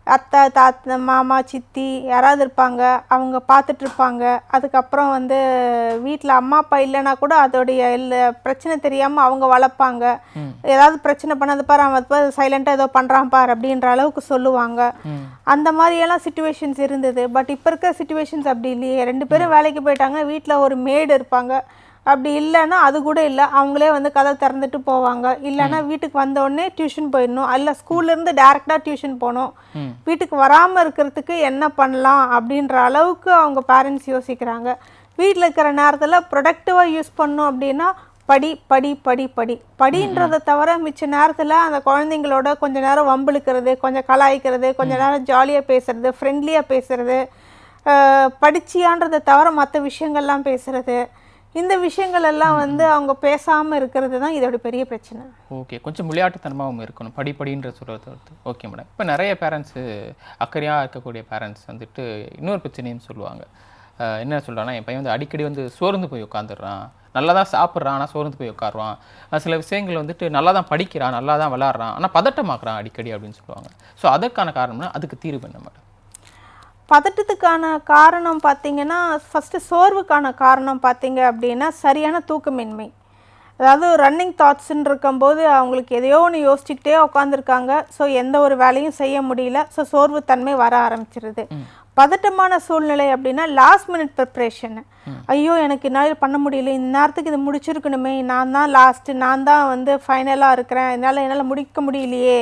அத்தை மாமா சித்தி யாராவது இருப்பாங்க, அவங்க பார்த்துட்ருப்பாங்க. அதுக்கப்புறம் வந்து வீட்டில் அம்மா அப்பா இல்லைன்னா கூட அதோடைய பிரச்சனை தெரியாமல் அவங்க வளர்ப்பாங்க. ஏதாவது பிரச்சனை பண்ணாது பாரு, அவன் சைலண்ட்டாக ஏதோ பண்ணுறான் பார் அப்படின்ற அளவுக்கு சொல்லுவாங்க. அந்த மாதிரியெல்லாம் சுச்சுவேஷன்ஸ் இருந்தது. பட் இப்போ இருக்கிற சுச்சுவேஷன்ஸ் அப்படி இல்லையே. 2 பேரும் வேலைக்கு போயிட்டாங்க, வீட்டில் ஒரு மேடு இருப்பாங்க. அப்படி இல்லைன்னா அது கூட இல்லை, அவங்களே வந்து கதை திறந்துட்டு போவாங்க. இல்லைன்னா வீட்டுக்கு வந்தோடனே டியூஷன் போயிடணும், அல்ல ஸ்கூல்லேருந்து டேரெக்டாக டியூஷன் போகணும். வீட்டுக்கு வராமல் இருக்கிறதுக்கு என்ன பண்ணலாம் அப்படின்ற அளவுக்கு அவங்க பேரண்ட்ஸ் யோசிக்கிறாங்க. வீட்டில் இருக்கிற நேரத்தில் ப்ரொடக்டிவாக யூஸ் பண்ணணும் அப்படின்னா படி படி படி படி படின்றதை தவிர மிச்ச நேரத்தில் அந்த குழந்தைங்களோட கொஞ்சம் நேரம் வம்பிழுக்கிறது, கொஞ்சம் கலாய்க்கிறது, கொஞ்சம் நேரம் ஜாலியாக பேசுறது, ஃப்ரெண்ட்லியாக பேசுறது, படிச்சியான்றதை தவிர மற்ற விஷயங்கள்லாம் பேசுறது, இந்த விஷயங்கள் எல்லாம் வந்து அவங்க பேசாமல் இருக்கிறது தான் இதோட பெரிய பிரச்சனை. ஓகே, கொஞ்சம் விளையாட்டுத்தனமாகவும் இருக்கணும் படிப்படின்ற சொல்கிறது. Okay madam. இப்போ நிறைய பேரண்ட்ஸு அக்கறையாக இருக்கக்கூடிய பேரண்ட்ஸ் வந்துட்டு இன்னொரு பிரச்சனையும் சொல்லுவாங்க. என்ன சொல்கிறாங்கன்னா, என் பையன் வந்து அடிக்கடி வந்து சோர்ந்து போய் உட்காந்துடுறான், நல்லா தான் சாப்பிட்றான் ஆனால் சோர்ந்து போய் உட்காருவான், சில விஷயங்கள் வந்துட்டு நல்லா தான் படிக்கிறான், நல்லா தான் விளாட்றான், ஆனால் பதட்டமாக்குறான் அடிக்கடி அப்படின்னு சொல்லுவாங்க. ஸோ அதற்கான காரணம்னா அதுக்கு தீர்வு என்ன மேடம்? பதட்டத்துக்கான காரணம் பார்த்திங்கன்னா, ஃபஸ்ட்டு சோர்வுக்கான காரணம் பார்த்திங்க அப்படின்னா சரியான தூக்கமின்மை. அதாவது ரன்னிங் தாட்ஸ்ன்னு இருக்கும்போது அவங்களுக்கு எதையோ ஒன்று யோசிச்சுக்கிட்டே உட்காந்துருக்காங்க. ஸோ எந்த ஒரு வேலையும் செய்ய முடியல. ஸோ சோர்வுத்தன்மை வர ஆரம்பிச்சிருது. பதட்டமான சூழ்நிலை அப்படின்னா லாஸ்ட் மினிட் ப்ரிப்ரேஷன். ஐயோ எனக்கு என்னால் பண்ண முடியல, இந்த நேரத்துக்கு இது முடிச்சிருக்கணுமே, நான் தான் லாஸ்ட்டு, நான் தான் வந்து ஃபைனலாக இருக்கிறேன், என்னால் முடிக்க முடியலையே,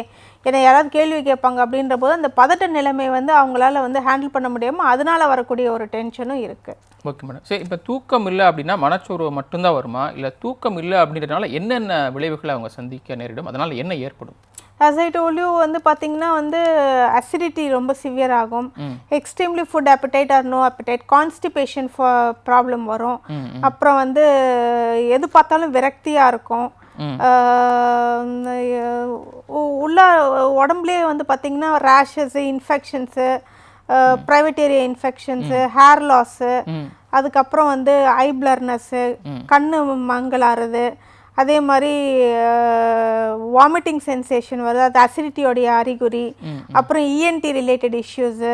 என்னை யாராவது கேள்வி கேட்பாங்க அப்படின்ற போது அந்த பதட்ட நிலைமை வந்து அவங்களால வந்து ஹேண்டில் பண்ண முடியாமல் அதனால வரக்கூடிய ஒரு டென்ஷனும் இருக்குது. Okay madam. சரி, இப்போ தூக்கம் இல்லை அப்படின்னா மனச்சோர்வு மட்டும்தான் வருமா, இல்லை தூக்கம் இல்லை அப்படின்றதுனால என்னென்ன விளைவுகளை அவங்க சந்திக்க நேரிடும், அதனால் என்ன ஏற்படும்? as I told you வந்து பார்த்தீங்கன்னா வந்து அசிடிட்டி ரொம்ப சிவியர் ஆகும், extremely food appetite or no appetite, constipation problem வரும், அப்புறம் வந்து எது பார்த்தாலும் விரக்தியாக இருக்கும், உள்ள உடம்புலேயே வந்து பார்த்தீங்கன்னா rashes, infections, private area infections, hair loss, அதுக்கப்புறம் வந்து ஐ பிளர்னஸ்ஸு, கண்ணு மங்கலாறுது, அதே மாதிரி வாமிட்டிங் சென்சேஷன் வருது, அது அசிடிட்டியோடைய அறிகுறி, அப்புறம் இஎன்டி ரிலேட்டட் இஷ்யூஸு,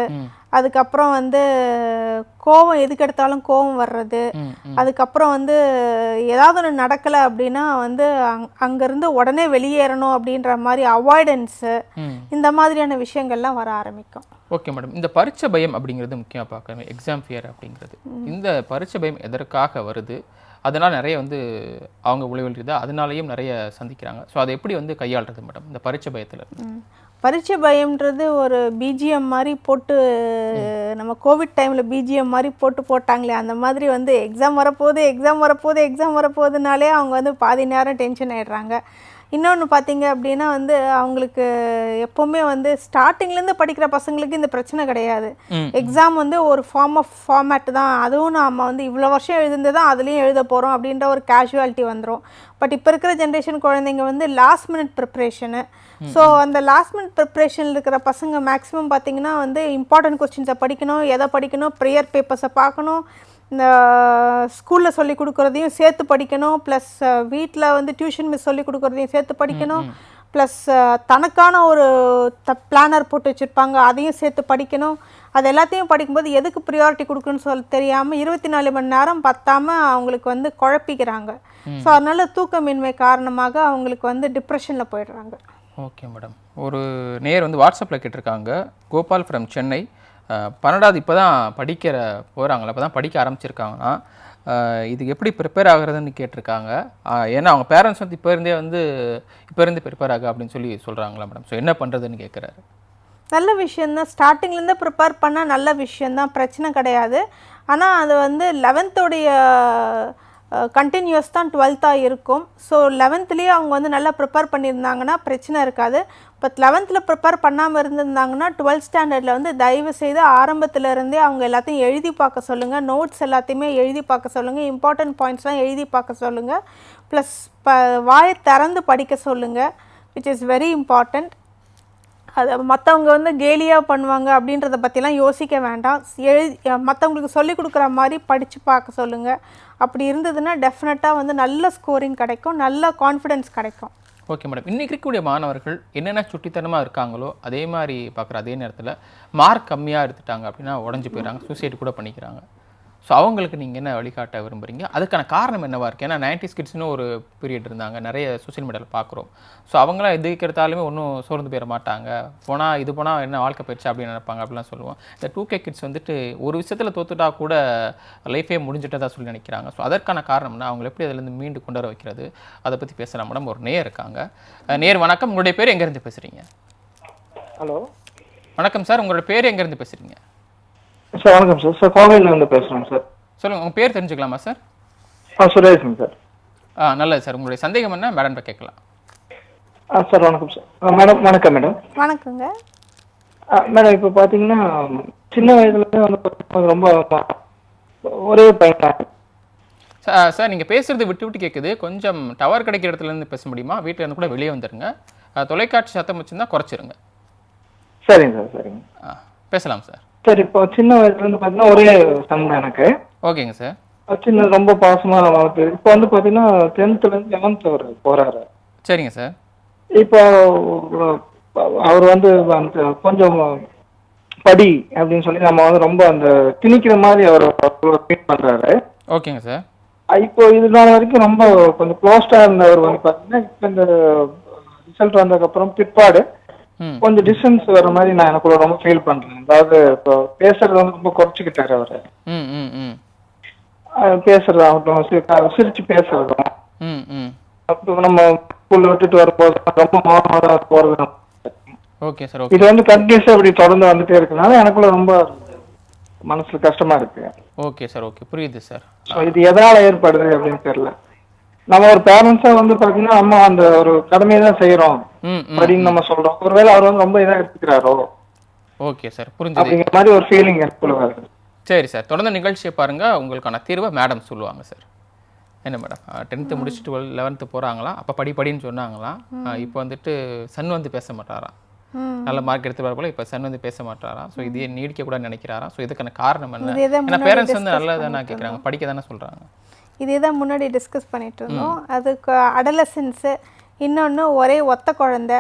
அதுக்கப்புறம் வந்து கோவம், எதுக்கு எடுத்தாலும் கோவம் வர்றது, அதுக்கப்புறம் வந்து ஏதாவது ஒன்று நடக்கலை அப்படின்னா வந்து அங்கேருந்து உடனே வெளியேறணும் அப்படின்ற மாதிரி அவாய்டன்ஸு, இந்த மாதிரியான விஷயங்கள்லாம் வர ஆரம்பிக்கும். Okay madam. இந்த பரீட்சை பயம் அப்படிங்கிறது முக்கியமாக பார்க்கணும், எக்ஸாம் ஃபியர் அப்படிங்கிறது. இந்த பரீட்சை பயம் எதற்காக வருது, அதனால் நிறைய வந்து அவங்க விளைவுகள் அதனாலேயும் நிறைய சந்திக்கிறாங்க. ஸோ அதை எப்படி வந்து கையாளுறது மேடம் இந்த பரீட்சை பயத்தில்? பரீட்சை பயம்ன்றது ஒரு பிஜிஎம் மாதிரி போட்டு, நம்ம கோவிட் டைமில் பிஜிஎம் மாதிரி போட்டாங்களே அந்த மாதிரி வந்து எக்ஸாம் வரப்போகுதுனாலே அவங்க வந்து பாதி நேரம் டென்ஷன் ஆகிடுறாங்க. இன்னொன்று பார்த்தீங்க அப்படின்னா வந்து அவங்களுக்கு எப்போவுமே வந்து ஸ்டார்டிங்லேருந்து படிக்கிற பசங்களுக்கு இந்த பிரச்சனை கிடையாது. எக்ஸாம் வந்து ஒரு ஃபார்மேட் தான், அதுவும் நாம் வந்து இவ்வளோ வருஷம் எழுதுந்து தான் அதுலேயும் எழுத போகிறோம் அப்படின்ற ஒரு கேஷுவாலிட்டி வந்துடும். பட் இப்போ இருக்கிற ஜென்ரேஷன் குழந்தைங்க வந்து லாஸ்ட் மினிட் ப்ரிப்ரேஷனு. ஸோ அந்த லாஸ்ட் மினிட் ப்ரிப்ரேஷனில் இருக்கிற பசங்க மேக்ஸிமம் பார்த்திங்கன்னா வந்து இம்பார்ட்டன்ட் கொஸ்டின்ஸை படிக்கணும், எதை படிக்கணும், ப்ரேயர் பேப்பர்ஸை பார்க்கணும், இந்த ஸ்கூலில் சொல்லி கொடுக்குறதையும் சேர்த்து படிக்கணும், ப்ளஸ் வீட்டில் வந்து டியூஷன் மிஸ் சொல்லி கொடுக்குறதையும் சேர்த்து படிக்கணும், ப்ளஸ் தனக்கான ஒரு பிளானர் போட்டு வச்சுருப்பாங்க அதையும் சேர்த்து படிக்கணும். அது எல்லாத்தையும் படிக்கும்போது எதுக்கு ப்ரியாரிட்டி கொடுக்குன்னு சொல்லி தெரியாமல் 24 மணி நேரம் பத்தாமல் அவங்களுக்கு வந்து குழப்பிக்கிறாங்க. ஸோ அதனால் தூக்கமின்மை காரணமாக அவங்களுக்கு வந்து டிப்ரெஷனில் போயிடுறாங்க. Okay madam. ஒரு நேர் வந்து வாட்ஸ்அப்பில் கேட்டிருக்காங்க, கோபால் ஃப்ரம் சென்னை. 12வது இப்போ தான் போகிறாங்களா, இப்போ தான் படிக்க ஆரம்பிச்சிருக்காங்கன்னா இதுக்கு எப்படி ப்ரிப்பேர் ஆகுறதுன்னு கேட்டிருக்காங்க. ஏன்னா அவங்க பேரண்ட்ஸ் வந்து இப்போ இருந்து ப்ரிப்பேர் ஆகு அப்படின்னு சொல்கிறாங்களா மேடம். ஸோ என்ன பண்ணுறதுன்னு கேட்குறாரு. நல்ல விஷயந்தான், ஸ்டார்டிங்லேருந்து ப்ரிப்பேர் பண்ணால் நல்ல விஷயந்தான், பிரச்சனை கிடையாது. ஆனால் அது வந்து 11th கண்டினியூஸ் தான் 12th இருக்கும். ஸோ 11thலேயே அவங்க வந்து நல்லா ப்ரிப்பேர் பண்ணியிருந்தாங்கன்னா பிரச்சனை இருக்காது. பட் 11th ப்ரிப்பேர் பண்ணாமல் இருந்திருந்தாங்கன்னா 12th ஸ்டாண்டர்டில் வந்து தயவு செய்து ஆரம்பத்திலேருந்தே அவங்க எல்லாத்தையும் எழுதி பார்க்க சொல்லுங்கள், நோட்ஸ் எல்லாத்தையுமே எழுதி பார்க்க சொல்லுங்கள், இம்பார்ட்டன்ட் பாயிண்ட்ஸ்லாம் எழுதி பார்க்க சொல்லுங்கள், ப்ளஸ் வாயை திறந்து படிக்க சொல்லுங்கள், விச் இஸ் வெரி இம்பார்ட்டண்ட். அதை மற்றவங்க வந்து கேலியாக பண்ணுவாங்க அப்படின்றத பற்றிலாம் யோசிக்க வேண்டாம். மற்றவங்களுக்கு சொல்லிக் கொடுக்குற மாதிரி படித்து பார்க்க சொல்லுங்கள். அப்படி இருந்ததுன்னா டெஃபினட்டாக வந்து நல்ல ஸ்கோரிங் கிடைக்கும், நல்ல கான்ஃபிடென்ஸ் கிடைக்கும். Okay madam. இன்றைக்கி இருக்கக்கூடிய மாணவர்கள் என்னென்ன சுட்டித்தனமாக இருக்காங்களோ அதே மாதிரி பார்க்குற அதே நேரத்தில் மார்க் கம்மியாக எடுத்துட்டாங்க அப்படின்னா உடஞ்சி போயிடறாங்க, சூசைட் கூட பண்ணிக்கிறாங்க. ஸோ அவங்களுக்கு நீங்கள் என்ன வழிகாட்ட விரும்புகிறீங்க, அதுக்கான காரணம் என்னவாக இருக்குது? ஏன்னா 90s கிட்ஸ்னு ஒரு பீரியட் இருந்தாங்க, நிறைய சோஷியல் மீடியாவில் பார்க்குறோம். ஸோ அவங்களாம் எதுக்கு எடுத்தாலுமே ஒன்றும் சோர்ந்து போயிட மாட்டாங்க, போனால் என்ன வாழ்க்கை போயிடுச்சு அப்படின்னு நினைப்பாங்க அப்படிலாம் சொல்லுவோம். இந்த 2K கிட்ஸ் வந்துட்டு ஒரு விஷயத்தில் தோத்துட்டா கூட லைஃபே முடிஞ்சிட்டதா சொல்லி நினைக்கிறாங்க. ஸோ அதற்கான காரணம்னா அவங்களை எப்படி அதிலேருந்து மீண்டு கொண்டு வர வைக்கிறது, அதை பற்றி பேசலாம் மேடம். ஒரு நேர் இருக்காங்க. நேர் வணக்கம், உங்களுடைய பேர் எங்கேருந்து பேசுகிறீங்க? ஹலோ வணக்கம் சார், உங்களோட பேர் எங்கேருந்து பேசுகிறீங்க? சார் வணக்கம் சார். சார் கோவையிலேருந்து பேசுகிறேன் சார். சொல்லுங்கள், உங்கள் பேர் தெரிஞ்சுக்கலாமா சார்? சுரேஷன் சார். நல்லது சார். உங்களுடைய சந்தேகம் என்ன மேடம்கிட்ட கேட்கலாம். சார் வணக்கம் சார். வணக்கம் மேடம். வணக்கங்க மேடம். இப்போ பார்த்தீங்கன்னா சின்ன வயதுலேருந்தே வந்து ரொம்ப ஒரே பையன். சார் நீங்கள் பேசுகிறது விட்டு விட்டு கேட்குது, கொஞ்சம் டவர் கிடைக்கிற இடத்துலேருந்து பேச முடியுமா? வீட்டில் இருந்து கூட வெளியே வந்துடுங்க, தொலைக்காட்சி சத்தம் வச்சுருந்தா குறைச்சிருங்க. சரிங்க சார். சரிங்க, பேசலாம் சார். சார் இப்போ சின்ன வயசுலேருந்து பார்த்தீங்கன்னா ஒரே சன் தான் எனக்கு. ஓகேங்க சார். சின்ன ரொம்ப பாசமாக வளர்த்து இப்போ வந்து பார்த்தீங்கன்னா 10th-லேருந்து 11th அவர் போகிறாரு. சரிங்க சார். இப்போ அவர் வந்து கொஞ்சம் படி அப்படின்னு சொல்லி நம்ம வந்து ரொம்ப அந்த திணிக்கிற மாதிரி அவர் ஃபீல் பண்ணுறாரு. ஓகேங்க சார். இப்போ இதனால வரைக்கும் ரொம்ப கொஞ்சம் க்ளோஸ்டாக இருந்தவர் வந்து பார்த்தீங்கன்னா இப்போ இந்த ரிசல்ட் வந்ததுக்கப்புறம் பிற்பாடு கொஞ்சம் டிஸ்டன்ஸ் வர மாதிரி நான் எனக்கு ரொம்ப ஃபீல் பண்றேன். அதாவது இப்போ பேசுறது வந்து ரொம்ப குறைச்சிக்கிட்டாரு அவரு. பேசுறதாகட்டும், சிரிச்சு பேசுறதும், நம்ம ஸ்கூல்ல விட்டுட்டு வரும்போது ரொம்ப மோசமாக போறது. Okay sir. ஓகே. இது வந்து கண்டினியூஸா இப்படி தொடர்ந்து வந்துட்டே இருக்கனால எனக்குள்ள ரொம்ப மனசுல கஷ்டமா இருக்கு. Okay sir. ஓகே, புரியுது சார். ஸோ இது எதனால ஏற்படுது அப்படின்னு தெரியல. நம்ம ஒரு பேரண்ட்ஸா வந்து பாத்தீங்கன்னா நம்ம அந்த ஒரு கடமையை தான் செய்யறோம் அப்படின்னு நம்ம சொல்றோம். ஒருவேளை அவர் வந்து ரொம்ப இதா எடுத்துக்கிறாரோ. ஓகே சார், புரிஞ்சுது. அப்படிங்கிற மாதிரி ஒரு ஃபீலிங் எனக்குள்ள வருது. சரி சார், தொடர்ந்து நிகழ்ச்சியை பாருங்க, உங்களுக்கான தீர்வை மேடம் சொல்லுவாங்க சார். என்ன மேடம், 10th முடிச்சுட்டு 11th போறாங்களாம், அப்போ படின்னு சொன்னாங்களாம். இப்போ வந்துட்டு சன் வந்து பேச மாட்டாராம், நல்ல மார்க் எடுத்து வர போல இப்போ சன் வந்து பேச மாட்டாராம். ஸோ இதையே நீடிக்க கூட நினைக்கிறாராம். ஸோ இதுக்கான காரணம் என்ன? ஏன்னா பேரண்ட்ஸ் வந்து நல்லதானே கேட்குறாங்க, படிக்க தானே சொல்றாங்க. இதே தான் முன்னாடி டிஸ்கஸ் பண்ணிட்டு இருந்தோம். அதுக்கு அடலசன்ஸு, இன்னொன்று ஒரே ஒத்த குழந்தை.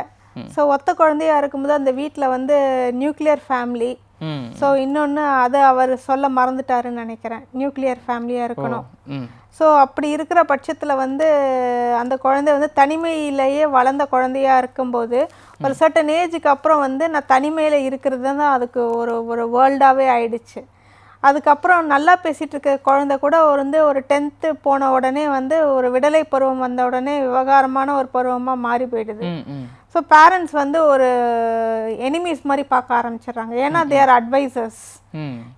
ஸோ ஒத்த குழந்தையா இருக்கும்போது அந்த வீட்டில் வந்து நியூக்ளியர் ஃபேமிலி. ஸோ இன்னொன்று அதை அவர் சொல்ல மறந்துட்டாருன்னு நினைக்கிறேன், நியூக்ளியர் ஃபேமிலியாக இருக்கணும். ஸோ அப்படி இருக்கிற பட்சத்தில் வந்து அந்த குழந்தை வந்து தனிமையிலேயே வளர்ந்த குழந்தையா இருக்கும்போது ஒரு சர்டன் ஏஜுக்கு அப்புறம் வந்து நான் தனிமையில் இருக்கிறது தான் அதுக்கு ஒரு ஒரு வேர்ல்டாகவே ஆயிடுச்சு. அதுக்கப்புறம் நல்லா பேசிகிட்டு இருக்க குழந்தை கூட வந்து ஒரு 10th போன உடனே வந்து ஒரு விடலை பருவம் வந்த உடனே விவகாரமான ஒரு பருவமாக மாறி போயிடுது. ஸோ பேரண்ட்ஸ் வந்து ஒரு எனிமீஸ் மாதிரி பார்க்க ஆரம்பிச்சிடுறாங்க. ஏன்னா தேர் அட்வைசர்ஸ்,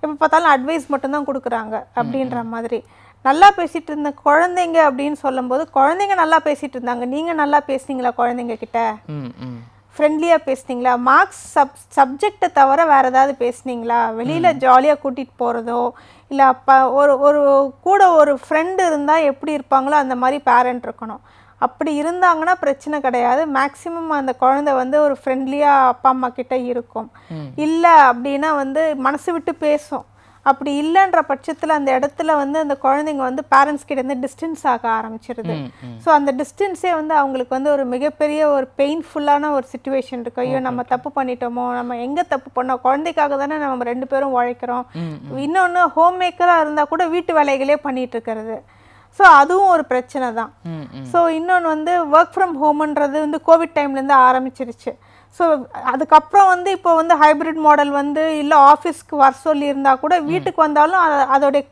எப்போ பார்த்தாலும் அட்வைஸ் மட்டும்தான் கொடுக்குறாங்க அப்படின்ற மாதிரி. நல்லா பேசிகிட்டு இருந்த குழந்தைங்க அப்படின்னு சொல்லும்போது குழந்தைங்க நல்லா பேசிகிட்டு இருந்தாங்க. நீங்கள் நல்லா பேசுனீங்களா குழந்தைங்க கிட்ட? ஃப்ரெண்ட்லியாக பேசுனீங்களா? மார்க்ஸ் சப்ஜெக்டை தவிர வேறு ஏதாவது பேசுனீங்களா? வெளியில் ஜாலியாக கூட்டிகிட்டு போகிறதோ இல்லை அப்போ ஒரு கூட ஒரு ஃப்ரெண்டு இருந்தால் எப்படி இருப்பாங்களோ அந்த மாதிரி பேரண்ட் இருக்கணும். அப்படி இருந்தாங்கன்னா பிரச்சனை கிடையாது. மேக்ஸிமம் அந்த குழந்தை வந்து ஒரு ஃப்ரெண்ட்லியாக அப்பா அம்மா கிட்ட இருக்கும். இல்லை அப்படின்னா வந்து மனசு விட்டு பேசும். அப்படி இல்லைன்ற பட்சத்தில் அந்த இடத்துல வந்து அந்த குழந்தைங்க வந்து பேரண்ட்ஸ் கிட்டேருந்து டிஸ்டன்ஸ் ஆக ஆரம்பிச்சிருது. ஸோ அந்த டிஸ்டன்ஸே வந்து அவங்களுக்கு வந்து ஒரு மிகப்பெரிய ஒரு பெயின்ஃபுல்லான ஒரு சுச்சுவேஷன் இருக்கு. ஐயோ நம்ம தப்பு பண்ணிட்டோமோ, நம்ம எங்கே தப்பு பண்ணோம், குழந்தைக்காக தானே நம்ம 2 பேரும் உழைக்கிறோம். இன்னொன்று ஹோம் மேக்கராக இருந்தால் கூட வீட்டு வேலைகளே பண்ணிட்டு இருக்கிறது. ஸோ அதுவும் ஒரு பிரச்சனை தான். ஸோ இன்னொன்று வந்து ஒர்க் ஃப்ரம் ஹோம்ன்றது வந்து கோவிட் டைம்லேருந்து ஆரம்பிச்சிருச்சு. ஸோ அதுக்கப்புறம் வந்து இப்போ வந்து ஹைப்ரிட் மாடல் வந்து இல்லை ஆஃபீஸ்க்கு வர சொல்லி இருந்தால் கூட வீட்டுக்கு வந்தாலும் அதோடைய